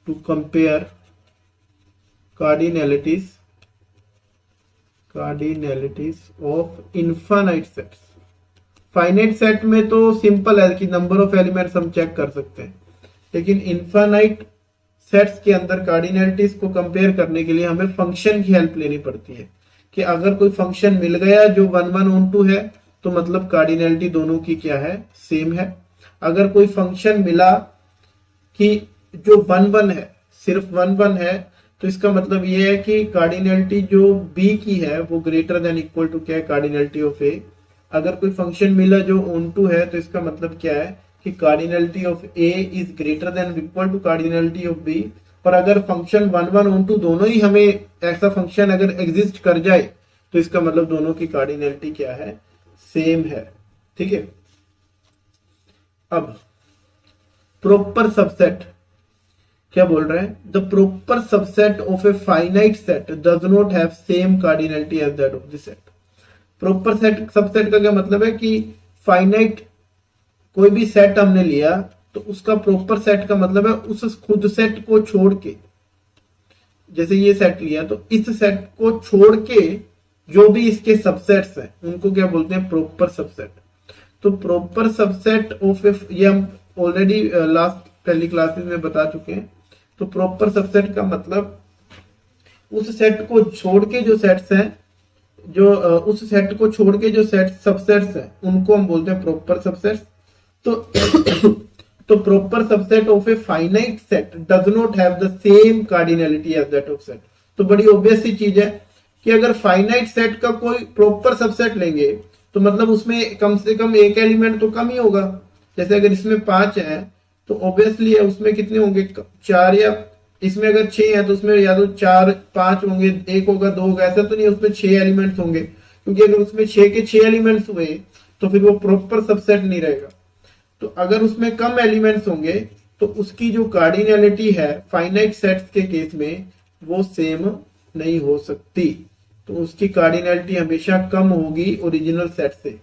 to compare cardinalities of infinite sets. Finite set में तो सिंपल है कि नंबर ऑफ एलिमेंट्स हम चेक कर सकते हैं, लेकिन इनफाइनाइट सेट्स के अंदर कार्डिनैलिटीज को कंपेयर करने के लिए हमें फंक्शन की हेल्प लेनी पड़ती है कि अगर कोई फंक्शन मिल गया जो 1 1 on 2 है तो मतलब कार्डिनैलिटी दोनों की क्या है, सेम है। अगर कोई फंक्शन मिला कि जो 1 1 है, सिर्फ 1 1 है, तो इसका मतलब ये है कि कार्डिनैलिटी जो बी की है वो ग्रेटर देन इक्वल टू क्या है, कार्डिनैलिटी ऑफ ए। अगर कोई फंक्शन मिला जो ऑन टू है तो इसका मतलब क्या है कि cardinality of A is greater than equal to cardinality of B. पर अगर फंक्शन 1 1 on 2 दोनों ही हमें ऐसा फंक्शन अगर एग्जिस्ट कर जाए तो इसका मतलब दोनों की कार्डिनैलिटी क्या है, सेम है। ठीक है। अब प्रॉपर सबसेट क्या बोल रहे हैं, the proper subset of a finite set does not have same cardinality as that of the set. Proper set subset का क्या मतलब है कि फाइनाइट कोई भी सेट हमने लिया तो उसका प्रॉपर सेट का मतलब है उस खुद सेट को छोड़ के, जैसे ये सेट लिया तो इस सेट को छोड़ के जो भी इसके सबसेट्स हैं उनको क्या बोलते हैं, प्रॉपर सबसेट। तो प्रॉपर सबसेट ऑफ ये हम ऑलरेडी लास्ट पहली क्लासेस में बता चुके हैं। तो प्रॉपर सबसेट का मतलब उस सेट को छोड़ के जो सेट्स हैं, जो उस सेट को छोड़ के जो सेट सबसेट्स हैं उनको हम बोलते हैं प्रॉपर सबसेट्स। तो proper subset of a finite set does not have the same cardinality as that of set. तो बड़ी ऑब्वियस सी चीज है कि अगर फाइनाइट सेट का कोई प्रॉपर सबसेट लेंगे तो मतलब उसमें कम से कम एक एलिमेंट तो कम ही होगा। जैसे अगर इसमें 5 है तो ऑब्वियसली है उसमें कितने होंगे, 4, या इसमें अगर 6 है तो उसमें या तो 4 5 होंगे, 1 होगा, 2 होगा, ऐसा तो नहीं उसमें 6 एलिमेंट्स होंगे, क्योंकि अगर उसमें 6 के 6 एलिमेंट्स हुए तो फिर वो प्रॉपर सबसेट नहीं रहेगा। तो अगर उसमें कम एलिमेंट्स होंगे तो उसकी जो कार्डिनैलिटी है फाइनाइट सेट्स के केस में वो सेम नहीं हो सकती। तो उसकी कार्डिनैलिटी हमेशा कम होगी ओरिजिनल सेट से।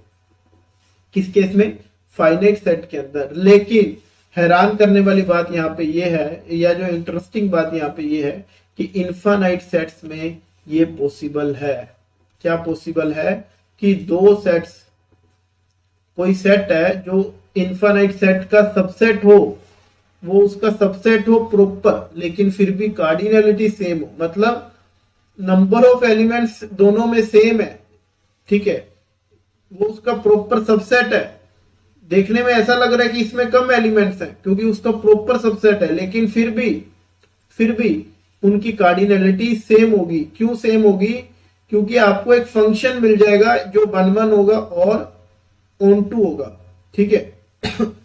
किस केस में, फाइनाइट सेट के अंदर। लेकिन हैरान करने वाली बात यहाँ पे ये है, या जो इंटरेस्टिंग बात यहाँ पे ये है कि इनफाइनाइट सेट्स में ये पॉसिबल है। क्या पॉसिबल है कि दो सेट्स, कोई सेट है जो इनफाइनाइट सेट का सबसेट हो, वो उसका सबसेट हो प्रॉपर, लेकिन फिर भी कार्डिनैलिटी सेम हो, मतलब नंबर ऑफ एलिमेंट्स दोनों में सेम है। ठीक है, वो उसका प्रॉपर सबसेट है। देखने में ऐसा लग रहा है कि इसमें कम एलिमेंट्स हैं क्योंकि उसका प्रॉपर सबसेट है, लेकिन फिर भी उनकी कार्डिनैलिटी सेम होगी। क्यों सेम होगी? क्योंकि आपको एक फंक्शन मिल जाएगा जो 1 1 होगा और ऑन टू होगा। ठीक है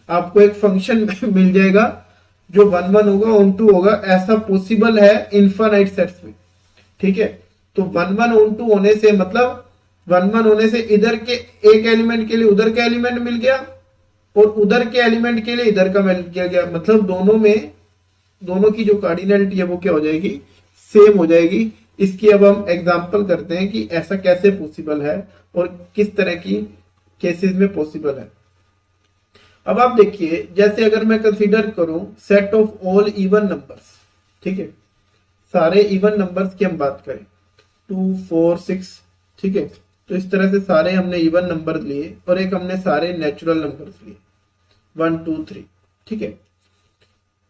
आपको एक फंक्शन मिल जाएगा जो 1 1 होगा, ऑन टू होगा। ऐसा पॉसिबल है इनफाइनाइट सेट्स में। ठीक है, तो 1 1 ऑन टू होने से मतलब 1 1 होने से इधर के एक एलिमेंट के लिए उधर का एलिमेंट मिल गया और उधर के एलिमेंट के लिए इधर का मिल गया, मतलब दोनों की जो कार्डिनैलिटी है वो क्या हो जाएगी, सेम हो जाएगी। इसकी अब हम एग्जांपल करते हैं कि ऐसा कैसे पॉसिबल है और किस तरह की केसेस में पॉसिबल है। अब आप देखिए, जैसे अगर मैं कंसीडर करूं set of all even numbers, ठीक है, सारे इवन नंबर्स की हम बात करें 2 4 6, ठीक है, तो इस तरह से सारे हमने इवन नंबर लिए और एक हमने सारे नेचुरल नंबर्स लिए 1 2 3, ठीक है।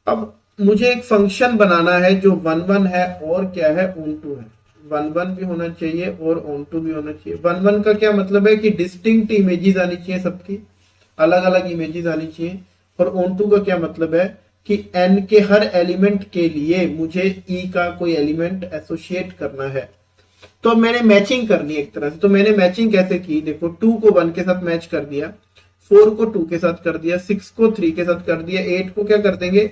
अब मुझे एक फंक्शन बनाना है जो 1 1 है और क्या है, ऑन टू है। 1 1 भी होना चाहिए और ऑन टू भी होना चाहिए। 1 1 का क्या मतलब है कि डिस्टिंक्ट इमेजेस आनी चाहिए, सबकी अलग अलग इमेजेस आनी चाहिए। और ऑन टू का क्या मतलब है कि n के हर एलिमेंट के लिए मुझे e का कोई एलिमेंट एसोसिएट करना है। तो मैंने मैचिंग करनी है एक तरह से। तो मैंने मैचिंग कैसे की, देखो 2 को 1 के साथ मैच कर दिया, 4 को 2 के साथ कर दिया, 6 को 3 के साथ कर दिया, 8 को क्या कर देंगे,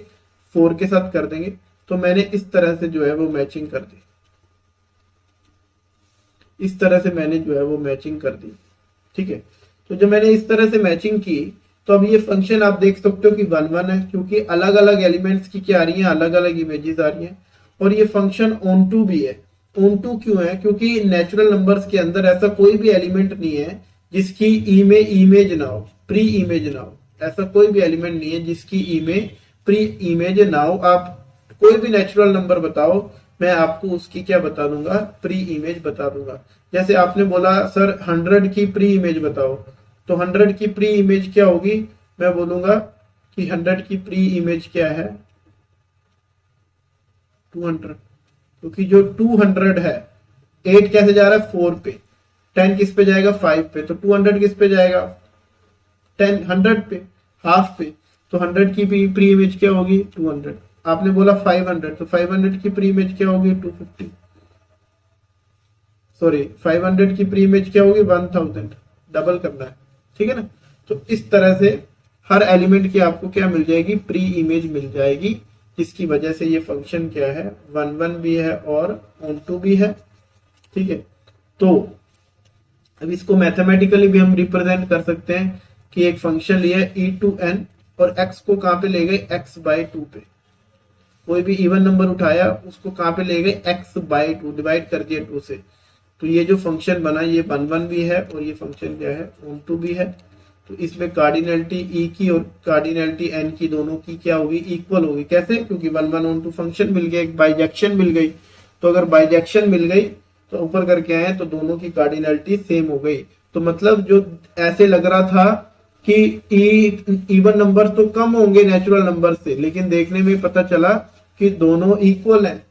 4 के साथ कर देंगे। तो मैंने इस तरह से जो है वो मैचिंग कर दी, इस तरह से मैंने जो है वो मैचिंग कर दी। ठीक है, तो जब मैंने इस तरह से मैचिंग की तो अब ये फंक्शन आप देख सकते हो कि 1 1 है, क्योंकि अलग अलग एलिमेंट्स की क्या आ रही है, अलग अलग इमेजेस आ रही हैं। और ये फंक्शन ऑन टू भी है। ऑन टू क्यों है? क्योंकि नेचुरल नंबर्स के अंदर ऐसा कोई भी एलिमेंट नहीं है जिसकी ई में इमेज ना हो, प्री इमेज ना हो। ऐसा कोई भी एलिमेंट नहीं है जिसकी ई में प्री इमेज ना हो। आप कोई भी नेचुरल नंबर बताओ मैं आपको उसकी क्या बता दूंगा, प्री इमेज बता दूंगा। जैसे आपने बोला सर 100 की प्री इमेज बताओ, तो 100 की प्री इमेज क्या होगी, मैं बोलूंगा कि 100 की प्री इमेज क्या है 200, क्योंकि जो 200 है 8 कैसे जा रहा है 4 पे, 10 किस पे जाएगा 5 पे, तो 200 किस पे जाएगा 10 100 पे, हाफ पे, तो 100 की प्री इमेज क्या होगी 200। आपने बोला 500, तो 500 की प्री इमेज क्या होगी 250, सॉरी 500 की प्री इमेज क्या होगी 1000, डबल करना है, ठीक है ना। तो इस तरह से हर एलिमेंट की आपको क्या मिल जाएगी, प्री इमेज मिल जाएगी, जिसकी वजह से ये फंक्शन क्या है 11 भी है और on2 भी है, ठीक है। तो अब इसको मैथमेटिकली भी हम रिप्रेजेंट कर सकते हैं कि एक फंक्शन लिया e टू n और x को कहां पे ले गए x/2 पे, कोई भी इवन नंबर उठाया उसको कहां पे ले गए x/2, डिवाइड कर दिया 2 से, तो ये जो फंक्शन बना ये 11 भी है और ये फंक्शन क्या है on2 भी है। तो इसमें कार्डिनलिटी e की और कार्डिनलिटी n की दोनों की क्या होगी, इक्वल होगी। कैसे, क्योंकि 11 on2 फंक्शन मिल गया, एक बाइजेक्शन मिल गई, तो अगर बाइजेक्शन मिल गई तो ऊपर करके आए तो दोनों की कार्डिनलिटी सेम हो गई। तो मतलब जो ऐसे लग रहा था कि इवन नंबर तो कम होंगे नेचुरल नंबर से, लेकिन देखने में पता चला कि दोनों इक्वल हैं,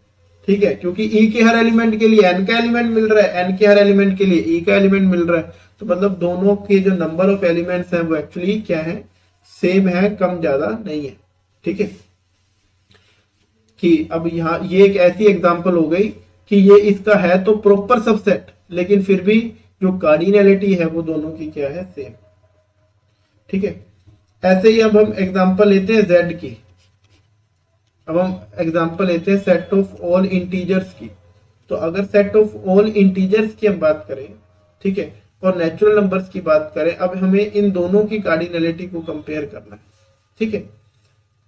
ठीक है, क्योंकि ई के हर एलिमेंट के लिए एन का एलिमेंट मिल रहा है, एन के हर एलिमेंट के लिए ई का एलिमेंट मिल रहा है, तो मतलब दोनों के जो नंबर ऑफ एलिमेंट्स हैं वो एक्चुअली क्या है, सेम है, कम ज्यादा नहीं है, ठीक है। कि अब यहाँ ये एक ऐसी एग्जांपल हो गई कि ये इसका है तो प्रॉपर सबसेट, लेकिन फिर भी जो कार्डिनलिटी है वो दोनों की क्या है, सेम, ठीक है। ऐसे ही अब हम एग्जांपल लेते हैं z की, अब हम एग्जांपल लेते हैं सेट ऑफ ऑल इंटीजर्स की। तो अगर सेट ऑफ ऑल इंटीजर्स की हम बात करें, ठीक है, और नेचुरल नंबर्स की बात करें, अब हमें इन दोनों की कार्डिनलिटी को कंपेयर करना है, ठीक है।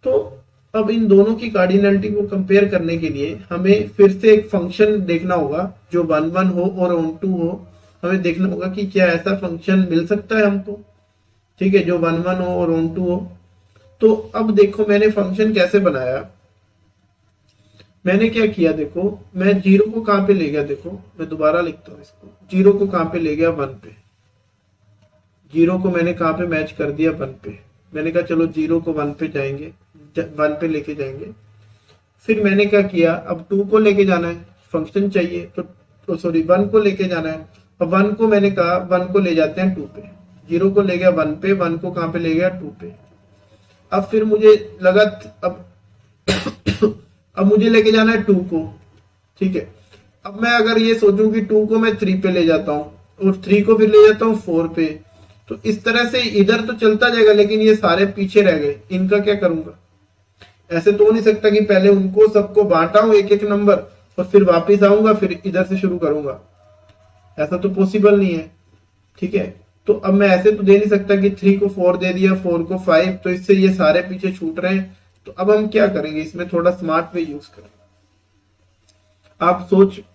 तो अब इन दोनों की कार्डिनलिटी को कंपेयर करने के लिए हमें फिर से एक फंक्शन देखना होगा जो 11 हो और on2 हो, हमें देखना होगा कि क्या ऐसा फंक्शन मिल सकता है हमको, ठीक है, जो 11 हो और on2 हो। तो अब देखो मैंने फंक्शन कैसे बनाया, मैंने क्या किया, देखो मैं 0 को कहां पे ले गया, देखो मैं दोबारा लिखता हूं इसको, 0 को कहां पे ले गया 1 पे, 0 को मैंने कहां पे मैच कर दिया 1 पे, मैंने कहा चलो 0 को 1 पे जाएंगे, 1 पे लेके जाएंगे। फिर मैंने क्या किया, अब 2 को लेके जाना है, फंक्शन चाहिए, तो सॉरी 1 को लेके जाना है, अब 1 को मैंने कहा 1 को ले जाते हैं 2 पे, 0 को ले गया 1 पे, 1 को कहां पे ले गया 2 पे। अब फिर मुझे लगा अब मुझे लेके जाना है 2 को, ठीक है। अब मैं अगर ये सोचूं कि 2 को मैं 3 पे ले जाता हूं और 3 को फिर ले जाता हूं 4 पे, तो इस तरह से इधर तो चलता जाएगा, लेकिन ये सारे पीछे रह गए, इनका क्या करूंगा। ऐसे तो हो नहीं सकता कि पहले उनको सबको बांटा हूं एक एक नंबर और फिर वापिस आऊंगा फिर इधर से शुरू करूंगा, ऐसा तो पॉसिबल नहीं है, ठीक है। तो अब मैं ऐसे तो दे नहीं सकता कि 3 को 4 दे दिया, 4 को 5, तो इससे ये सारे पीछे छूट रहे हैं। तो अब हम क्या करेंगे, इसमें थोड़ा स्मार्ट वे यूज करेंगे। आप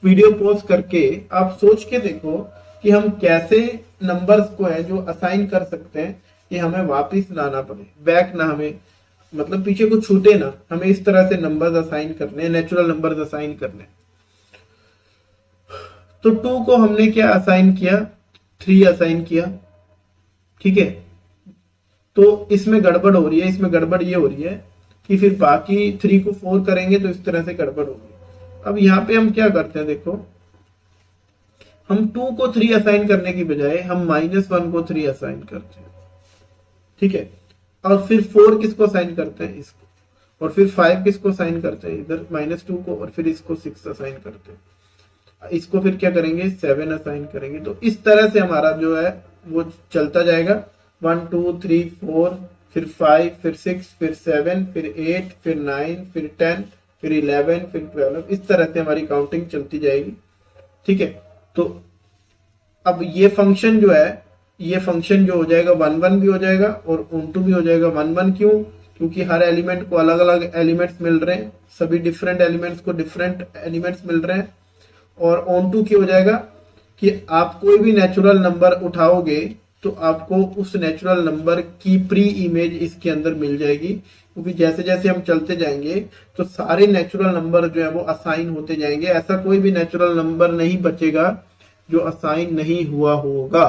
वीडियो पॉज करके आप सोच के देखो कि हम कैसे नंबर्स को है जो असाइन कर सकते हैं कि हमें वापस लाना पड़े, बैक ना, हमें मतलब पीछे को छूटे ना, हमें इस तरह से नंबर्स असाइन करने, नेचुरल नंबर्स असाइन करने। तो 2 को हमने क्या असाइन किया, 3 असाइन किया, ठीक है। तो इसमें गड़बड़ हो रही है, इसमें गड़बड़ ये हो रही है कि फिर बाकी 3 को 4 करेंगे तो इस तरह से गड़बड़ होगी। अब यहाँ पे हम क्या करते हैं, देखो हम 2 को 3 असाइन करने की बजाय हम -1 को 3 असाइन करते हैं, ठीक है। और फिर 4 किसको असाइन करते हैं, इसको, और फिर 5 किसको असाइन करते हैं, इधर -2 को, और फिर इसको 6 असाइन करते हैं, इसको फिर क्या करेंगे 7 असाइन करेंगे। तो इस तरह से हमारा जो है वो चलता जाएगा, 1 2 3 4, फिर 5, फिर 6, फिर 7, फिर 8, फिर 9, फिर 10, फिर 11, फिर 12, इस तरह से हमारी काउंटिंग चलती जाएगी, ठीक है। तो अब ये फंक्शन जो है, ये फंक्शन जो हो जाएगा 11 भी हो जाएगा और on2 भी हो जाएगा। 11 क्यों, क्योंकि हर एलिमेंट को अलग अलग एलिमेंट्स मिल रहे हैं, सभी डिफरेंट एलिमेंट्स को डिफरेंट एलिमेंट्स मिल रहे हैं। और on2 क्यों हो जाएगा कि आप कोई भी नेचुरल नंबर उठाओगे तो आपको उस नेचुरल नंबर की प्री इमेज इसके अंदर मिल जाएगी, क्योंकि जैसे जैसे हम चलते जाएंगे तो सारे नेचुरल नंबर जो है वो असाइन होते जाएंगे। ऐसा कोई भी नेचुरल नंबर नहीं बचेगा जो असाइन नहीं हुआ होगा।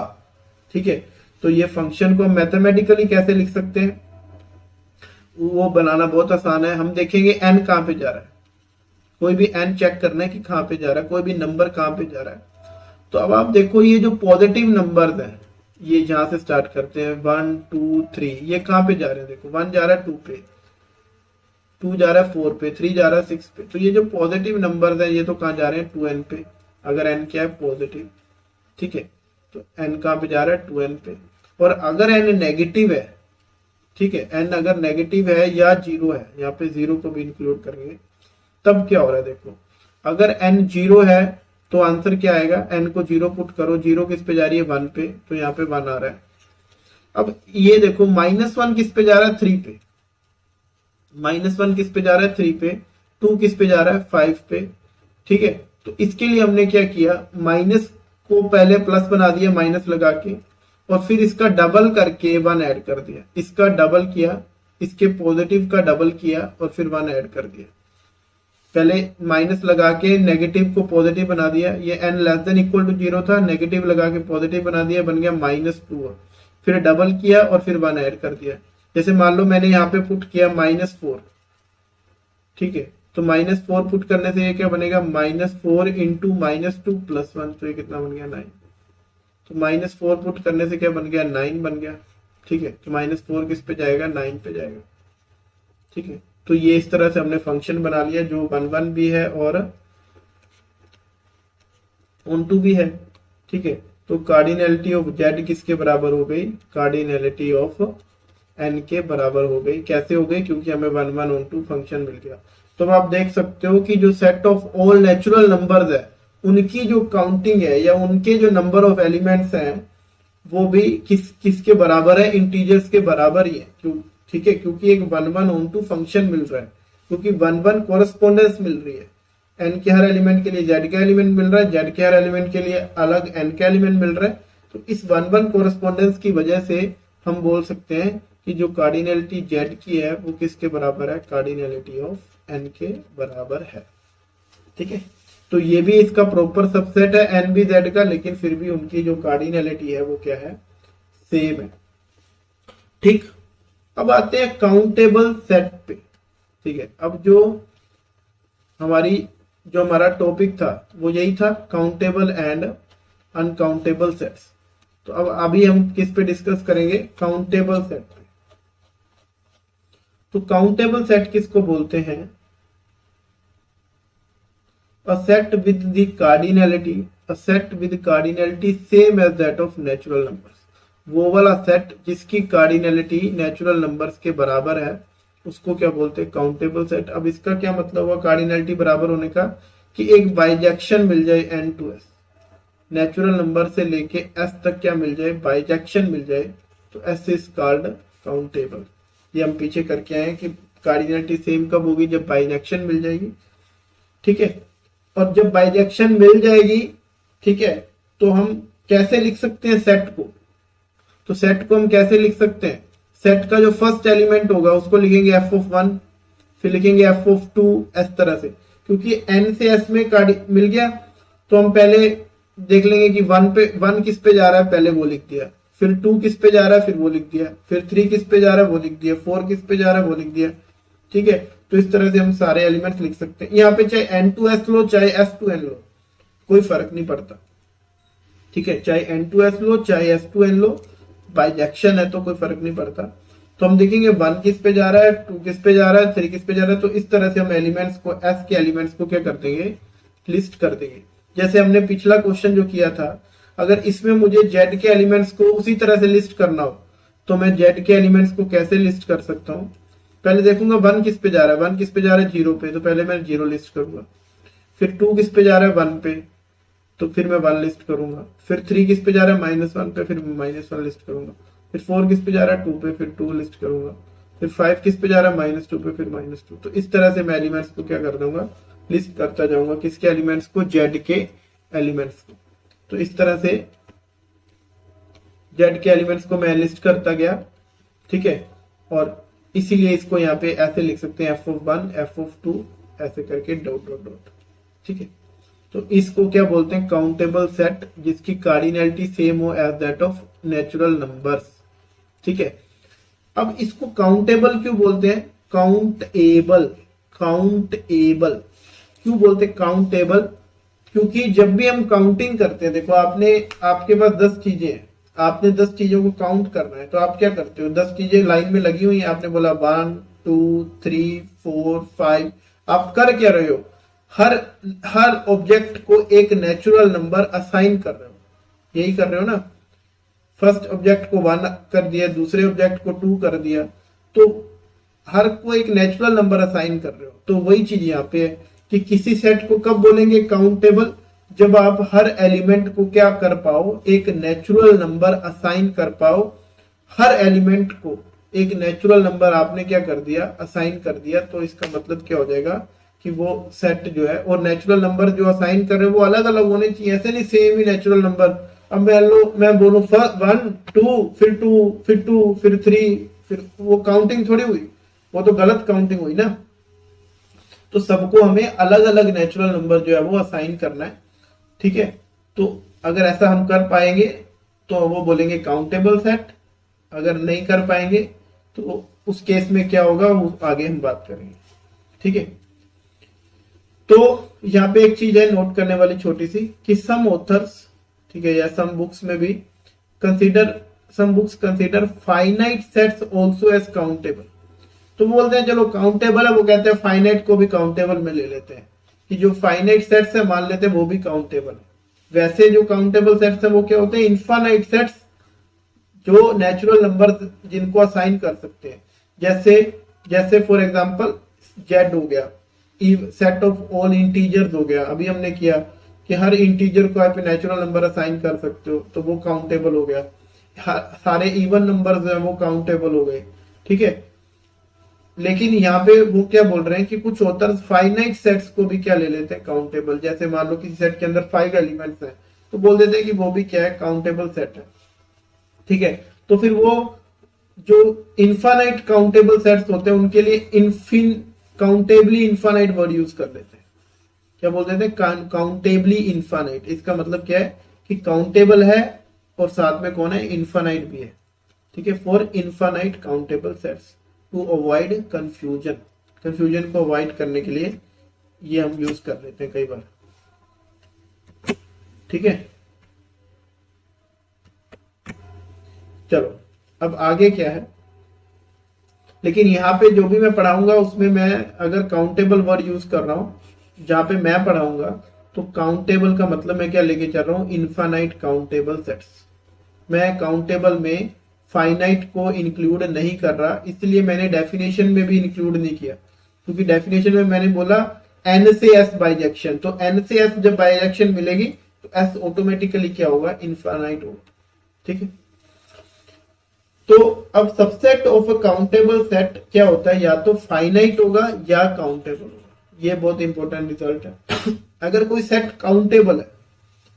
ठीक है, तो ये फंक्शन को मैथमेटिकली कैसे लिख सकते हैं वो बनाना बहुत आसान है। हम देखेंगे n कहां पे जा रहा है, कोई भी n चेक करना है कि कहां पे जा रहा है, कोई भी नंबर कहां पे जा रहा है। तो अब आप देखो ये जो पॉजिटिव नंबर्स हैं, ये यहां से स्टार्ट करते हैं 1 2 3, ये कहां पे जा रहे हैं, देखो 1 जा रहा है 2 पे, 2 जा रहा है 4 पे, 3 जा रहा है 6 पे। तो ये जो पॉजिटिव नंबर्स हैं ये तो कहां जा रहे हैं 2n पे, अगर n क्या है पॉजिटिव। ठीक है, तो n कहां पे जा रहा है 2n पे। और अगर n नेगेटिव है, ठीक है, n अगर नेगेटिव है या जीरो है, यहाँ पे जीरो को भी इंक्लूड करेंगे, तब क्या हो रहा है देखो, अगर n जीरो है तो आंसर क्या आएगा, n को जीरो पुट करो, जीरो किस पे जा रही है 1 पे, तो यहाँ पे 1 आ रहा है। अब ये देखो -1 किस पे जा रहा है 3 पे, -1 किस पे जा रहा है 3 पे, 2 किस पे जा रहा है 5 पे। ठीक है, तो इसके लिए हमने क्या किया, माइनस को पहले प्लस बना दिया माइनस लगा के, और फिर इसका डबल करके 1 ऐड कर दिया, इसका डबल किया, इसके पॉजिटिव का डबल किया और फिर 1 ऐड कर दिया। पहले माइनस लगा के नेगेटिव को पॉजिटिव बना दिया, ये n less than equal to 0 था, नेगेटिव लगा के पॉजिटिव बना दिया, बन गया -2, फिर डबल किया और फिर 1 ऐड कर दिया। जैसे मान लो मैंने यहाँ पे पुट किया -4, ठीक है, तो -4 पुट करने से ये क्या बनेगा, -4 इंटू -2 + 1, तो ये कितना बन गया 9। तो -4 पुट करने से क्या बन गया 9 बन गया। ठीक है, तो -4 किस पे जाएगा 9 पे जाएगा। ठीक है, तो ये इस तरह से हमने फंक्शन बना लिया जो 1 1 भी है और ऑन टू भी है। ठीक है, तो कार्डिनलिटी ऑफ z किसके बराबर हो गई, कार्डिनलिटी ऑफ n के बराबर हो गई। कैसे हो गई, क्योंकि हमें 1 1 ऑन टू फंक्शन मिल गया। तो आप देख सकते हो कि जो set of all natural numbers है उनकी जो काउंटिंग है या उनके जो नंबर ऑफ एलिमेंट्स हैं वो भी किसके बराबर है, इंटीजर्स के बराबर ही है। क्यों, ठीक है, क्योंकि एक 1 1 ऑन टू फंक्शन मिल रहा है, क्योंकि 1 1 कोरस्पोंडेंस मिल रही है। n के हर एलिमेंट के लिए z का एलिमेंट मिल रहा है, z के हर एलिमेंट के लिए अलग n का एलिमेंट मिल रहा है। तो इस 1 1 कोरस्पोंडेंस की वजह से हम बोल सकते हैं कि जो कार्डिनलिटी z की है वो किसके बराबर है, कार्डिनलिटी ऑफ n के बराबर है। ठीक है, तो ये भी इसका प्रॉपर सबसेट है n भी z का, लेकिन फिर भी उनकी जो कार्डिनलिटी है वो क्या है, सेम है। ठीक, अब आते हैं काउंटेबल सेट पे। ठीक है, अब जो हमारा टॉपिक था वो यही था, काउंटेबल एंड अनकाउंटेबल सेट्स। तो अब अभी हम किस पे डिस्कस करेंगे, काउंटेबल सेट पे। तो काउंटेबल सेट किसको बोलते हैं, a set with the cardinality same as that of natural numbers। वो वाला सेट जिसकी कार्डिनलिटी नेचुरल नंबर्स के बराबर है उसको क्या बोलते हैं, काउंटेबल सेट। अब इसका क्या मतलब हुआ कार्डिनलिटी बराबर होने का, कि एक बाइजेक्शन मिल जाए n to s, natural number से लेके s तक क्या मिल जाए, बाइजेक्शन मिल जाए, तो s इज कॉल्ड काउंटेबल। ये हम पीछे करके आए कि कार्डिनलिटी सेम कब होगी, जब बाइजेक्शन मिल जाएगी। ठीक है, और जब बाइजेक्शन मिल जाएगी, ठीक है, तो हम कैसे लिख सकते हैं सेट को, तो सेट को हम कैसे लिख सकते हैं, सेट का जो फर्स्ट एलिमेंट होगा उसको लिखेंगे f(1), फिर लिखेंगे f(2), इस तरह से। क्योंकि n से s में मिल गया तो हम पहले देख लेंगे कि 1 किस पे जा रहा है, पहले वो लिख दिया, फिर 2 किस पे जा रहा है, फिर वो लिख दिया, फिर 3 किस पे जा रहा है वो लिख दिया, 4 किस पे जा रहा है वो लिख दिया। ठीक है, तो इस तरह से हम सारे एलिमेंट्स लिख सकते हैं। यहाँ पे चाहे n to s लो चाहे s to n लो, कोई फर्क नहीं पड़ता। ठीक है, चाहे n to s लो चाहे s to n low, bijection है तो कोई फर्क नहीं पड़ता। तो हम देखेंगे 1 किस पे जा रहा है, 2 किस पे जा रहा है, 3 किस पे जा रहा है। तो इस तरह से हम एलिमेंट्स को, s के एलिमेंट्स को क्या कर देंगे, लिस्ट कर देंगे। जैसे हमने पिछला क्वेश्चन जो किया था, अगर इसमें मुझे z के एलिमेंट्स को उसी तरह से लिस्ट करना हो तो मैं z के एलिमेंट्स को कैसे लिस्ट कर सकता हूँ, पहले देखूंगा 1 किस पे जा रहा है, 1 किस पे जा रहा है 0 पे, तो पहले मैं 0 लिस्ट करूंगा। फिर 2 किस पे जा रहा है 1 पे, तो फिर मैं 1 लिस्ट करूंगा। फिर 3 किस पे जा रहा है -1 पे, फिर -1 लिस्ट करूंगा। फिर 4 किस पे जा रहा है 2 पे, फिर 2 लिस्ट करूंगा। फिर 5 किस पे जा रहा है -2 पे, फिर -2। तो इस तरह से मैं एलिमेंट्स को क्या कर दूंगा, लिस्ट करता जाऊंगा। किसके एलिमेंट्स को, z के एलिमेंट्स को। तो इस तरह से जेड के एलिमेंट्स को मैं लिस्ट करता गया, ठीक है, और इसीलिए इसको यहाँ पे ऐसे लिख सकते हैं f(1), f(2), ऐसे करके डॉट डॉट डॉट, ठीक है। तो इसको क्या बोलते हैं, काउंटेबल सेट जिसकी कार्डिनैलिटी सेम हो as that of natural numbers, ठीक है। अब इसको काउंटेबल क्यों बोलते हैं, काउंटेबल, काउंटेबल क्यों बोलते हैं काउंटेबल, क्योंकि जब भी हम काउंटिंग करते हैं, देखो आपके पास 10 चीजें हैं, आपने 10 चीजों को काउंट करना है, तो आप क्या करते हो, 10 चीजें लाइन में लगी हुई हैं, आपने बोला 1 2 3 4 5, आप कर क्या रहे हो, हर ऑब्जेक्ट को एक नेचुरल नंबर असाइन कर रहे हो, यही कर रहे हो ना। फर्स्ट ऑब्जेक्ट को 1 कर दिया, दूसरे ऑब्जेक्ट को 2 कर दिया, तो हर को एक नेचुरल नंबर असाइन कर रहे हो। तो वही चीज यहाँ पे है कि किसी सेट को कब बोलेंगे काउंटेबल, जब आप हर एलिमेंट को क्या कर पाओ, एक नेचुरल नंबर असाइन कर पाओ, हर एलिमेंट को एक नेचुरल नंबर आपने क्या कर दिया, असाइन कर दिया। तो इसका मतलब क्या हो जाएगा कि वो सेट जो है, और नेचुरल नंबर जो असाइन कर रहे हैं वो अलग अलग होने चाहिए, ऐसे नहीं सेम ही नेचुरल नंबर। अब मैं बोलूं 1 2 फिर 2 फिर 2 फिर 3, फिर वो काउंटिंग थोड़ी हुई, वो तो गलत काउंटिंग हुई ना। तो सबको हमें अलग अलग नेचुरल नंबर जो है वो असाइन करना है, ठीक है। तो अगर ऐसा हम कर पाएंगे तो वो बोलेंगे काउंटेबल सेट, अगर नहीं कर पाएंगे तो उस केस में क्या होगा वो आगे हम बात करेंगे, ठीक है। तो यहाँ पे एक चीज है नोट करने वाली छोटी सी, कि सम ऑथर्स, ठीक है, या सम बुक्स में भी some books consider finite sets also as countable. तो बोलते हैं चलो काउंटेबल है, वो कहते हैं फाइनाइट को भी काउंटेबल में ले लेते हैं, कि जो फाइनाइट सेट्स है मान लेते हैं वो भी काउंटेबल है। वैसे जो काउंटेबल सेट्स है वो क्या होते हैं, इनफाइनाइट सेट्स, जो नेचुरल नंबर जिनको असाइन कर सकते हैं। जैसे फॉर एग्जांपल जेड हो गया, सेट ऑफ ऑल इंटीजर्स हो गया, अभी हमने किया कि हर इंटीजर को आप नेचुरल नंबर असाइन कर सकते हो, तो वो काउंटेबल हो गया। सारे इवन नंबर्स हैं वो काउंटेबल हो गए, ठीक है। लेकिन यहाँ पे वो क्या बोल रहे हैं कि कुछ ऑथर्स फाइनाइट सेट्स को भी क्या ले लेते हैं, काउंटेबल। जैसे मान लो किसी सेट के अंदर 5 एलिमेंट्स हैं, तो बोल देते हैं कि वो भी क्या है, काउंटेबल सेट है, ठीक है। तो फिर वो जो इनफाइनाइट काउंटेबल सेट्स होते हैं उनके लिए काउंटेबली इनफाइनाइट वर्ड यूज कर लेते हैं। क्या बोल देते हैं, काउंटेबली इनफाइनाइट। इसका मतलब क्या है कि काउंटेबल है और साथ में कौन है, इनफाइनाइट भी है, ठीक है। For infinite countable sets to avoid confusion को अवॉइड करने के लिए ये हम यूज कर लेते हैं कई बार, ठीक है। चलो अब आगे क्या है, लेकिन यहाँ पे जो भी मैं पढ़ाऊंगा उसमें मैं अगर काउंटेबल वर्ड यूज कर रहा हूं, जहां पे मैं पढ़ाऊंगा तो काउंटेबल का मतलब मैं क्या लेके चल रहा हूं, इनफाइनाइट काउंटेबल सेट्स। मैं काउंटेबल में फाइनाइट को इंक्लूड नहीं कर रहा, इसलिए मैंने डेफिनेशन में भी इंक्लूड नहीं किया, क्योंकि डेफिनेशन में मैंने बोला एन से एस बाइजेक्शन, तो एन से एस जब बाइजेक्शन मिलेगी तो एस ऑटोमेटिकली क्या होगा, इनफाइनाइट होगा, ठीक है। तो अब subset of a countable set क्या होता है, या तो फाइनाइट होगा या काउंटेबल होगा। ये बहुत इंपॉर्टेंट रिजल्ट है। अगर कोई सेट काउंटेबल है,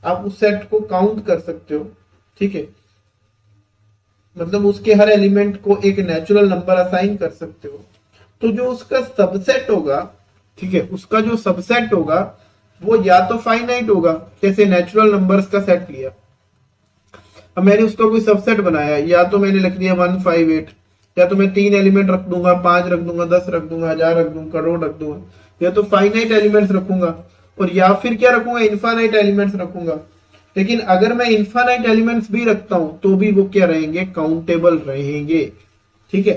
आप उस सेट को काउंट कर सकते हो, ठीक है, मतलब उसके हर एलिमेंट को एक नेचुरल नंबर असाइन कर सकते हो, तो जो उसका सबसेट होगा, ठीक है, उसका जो सबसेट होगा वो या तो फाइनाइट होगा, जैसे नेचुरल नंबर्स का सेट लिया, अब मैंने उसका कोई सबसेट बनाया, या तो मैंने लिख दिया 158, या तो मैं 3 एलिमेंट रख दूंगा, 5 रख दूंगा, 10 रख दूंगा, 1000 रख दूंगा, करोड़ रख दूंगा, या तो फाइनाइट एलिमेंट्स रखूंगा, और या फिर क्या रखूंगा, इनफाइनाइट एलिमेंट्स रखूंगा। लेकिन अगर मैं इनफाइनाइट एलिमेंट्स भी रखता हूं तो भी वो क्या रहेंगे, काउंटेबल रहेंगे, ठीक है।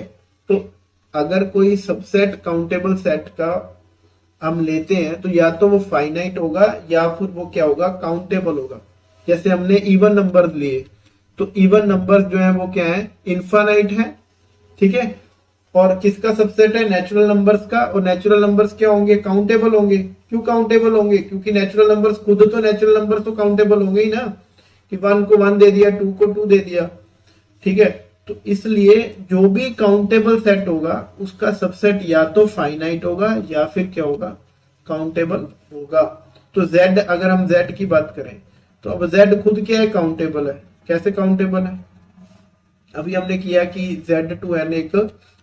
तो अगर कोई सबसेट काउंटेबल सेट का हम लेते हैं तो या तो वो फाइनाइट होगा या फिर वो क्या होगा, काउंटेबल होगा। जैसे हमने इवन नंबर लिए, तो इवन नंबर जो है वो क्या है, इनफाइनाइट है, ठीक है। और किसका सबसेट है, नेचुरल नंबर्स का, और नेचुरल नंबर्स क्या होंगे, काउंटेबल होंगे। क्यों काउंटेबल होंगे, क्योंकि नेचुरल नंबर्स खुद तो नेचुरल नंबर्स तो काउंटेबल होंगे ही ना, कि 1 को 1 दे दिया, 2 को 2 दे दिया, ठीक है। तो इसलिए जो भी काउंटेबल सेट होगा उसका सबसेट या तो फाइनाइट होगा या फिर क्या होगा, काउंटेबल होगा। तो Z, अगर हम Z की बात करें तो अब Z खुद क्या है, काउंटेबल है। कैसे काउंटेबल है, अभी हमने किया कि Z2n एक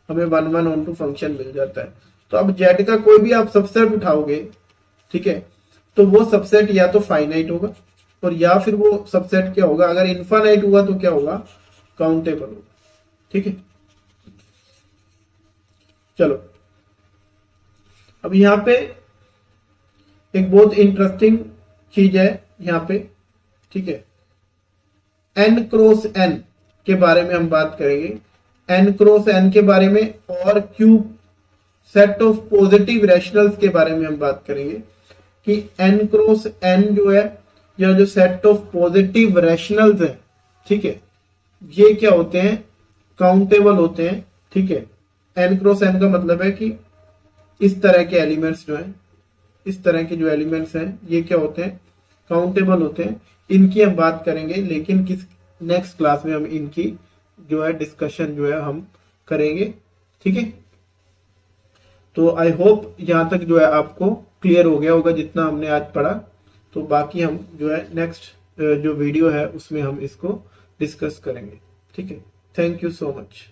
हमें 1 1 ऑन टू फंक्शन मिल जाता है। तो अब Z का कोई भी आप सबसेट उठाओगे, ठीक है, तो वो सबसेट या तो फाइनाइट होगा और या फिर वो सबसेट क्या होगा, अगर इनफाइनाइट हुआ तो क्या होगा, काउंटेबल होगा। ठीक है, चलो अब यहां पे एक बहुत इंटरेस्टिंग चीज है यहां पे, ठीक है, n क्रॉस n के बारे में हम बात करेंगे, n क्रॉस n के बारे में, और cube set of positive rationals के बारे में हम बात करेंगे कि n क्रॉस n जो है, या जो सेट ऑफ पॉजिटिव रैशनल्स है, ठीक है, ये क्या होते हैं, काउंटेबल होते हैं। ठीक है, n क्रॉस n का मतलब है कि इस तरह के एलिमेंट्स जो हैं, इस तरह के जो एलिमेंट्स हैं ये क्या होते हैं, काउंटेबल होते हैं। इनकी हम बात करेंगे, लेकिन किस नेक्स्ट क्लास में हम इनकी जो है डिस्कशन जो है हम करेंगे। ठीक है, तो आई होप यहां तक जो है आपको क्लियर हो गया होगा जितना हमने आज पढ़ा। तो बाकी हम जो है नेक्स्ट जो वीडियो है उसमें हम इसको डिस्कस करेंगे। ठीक है, थैंक यू सो मच।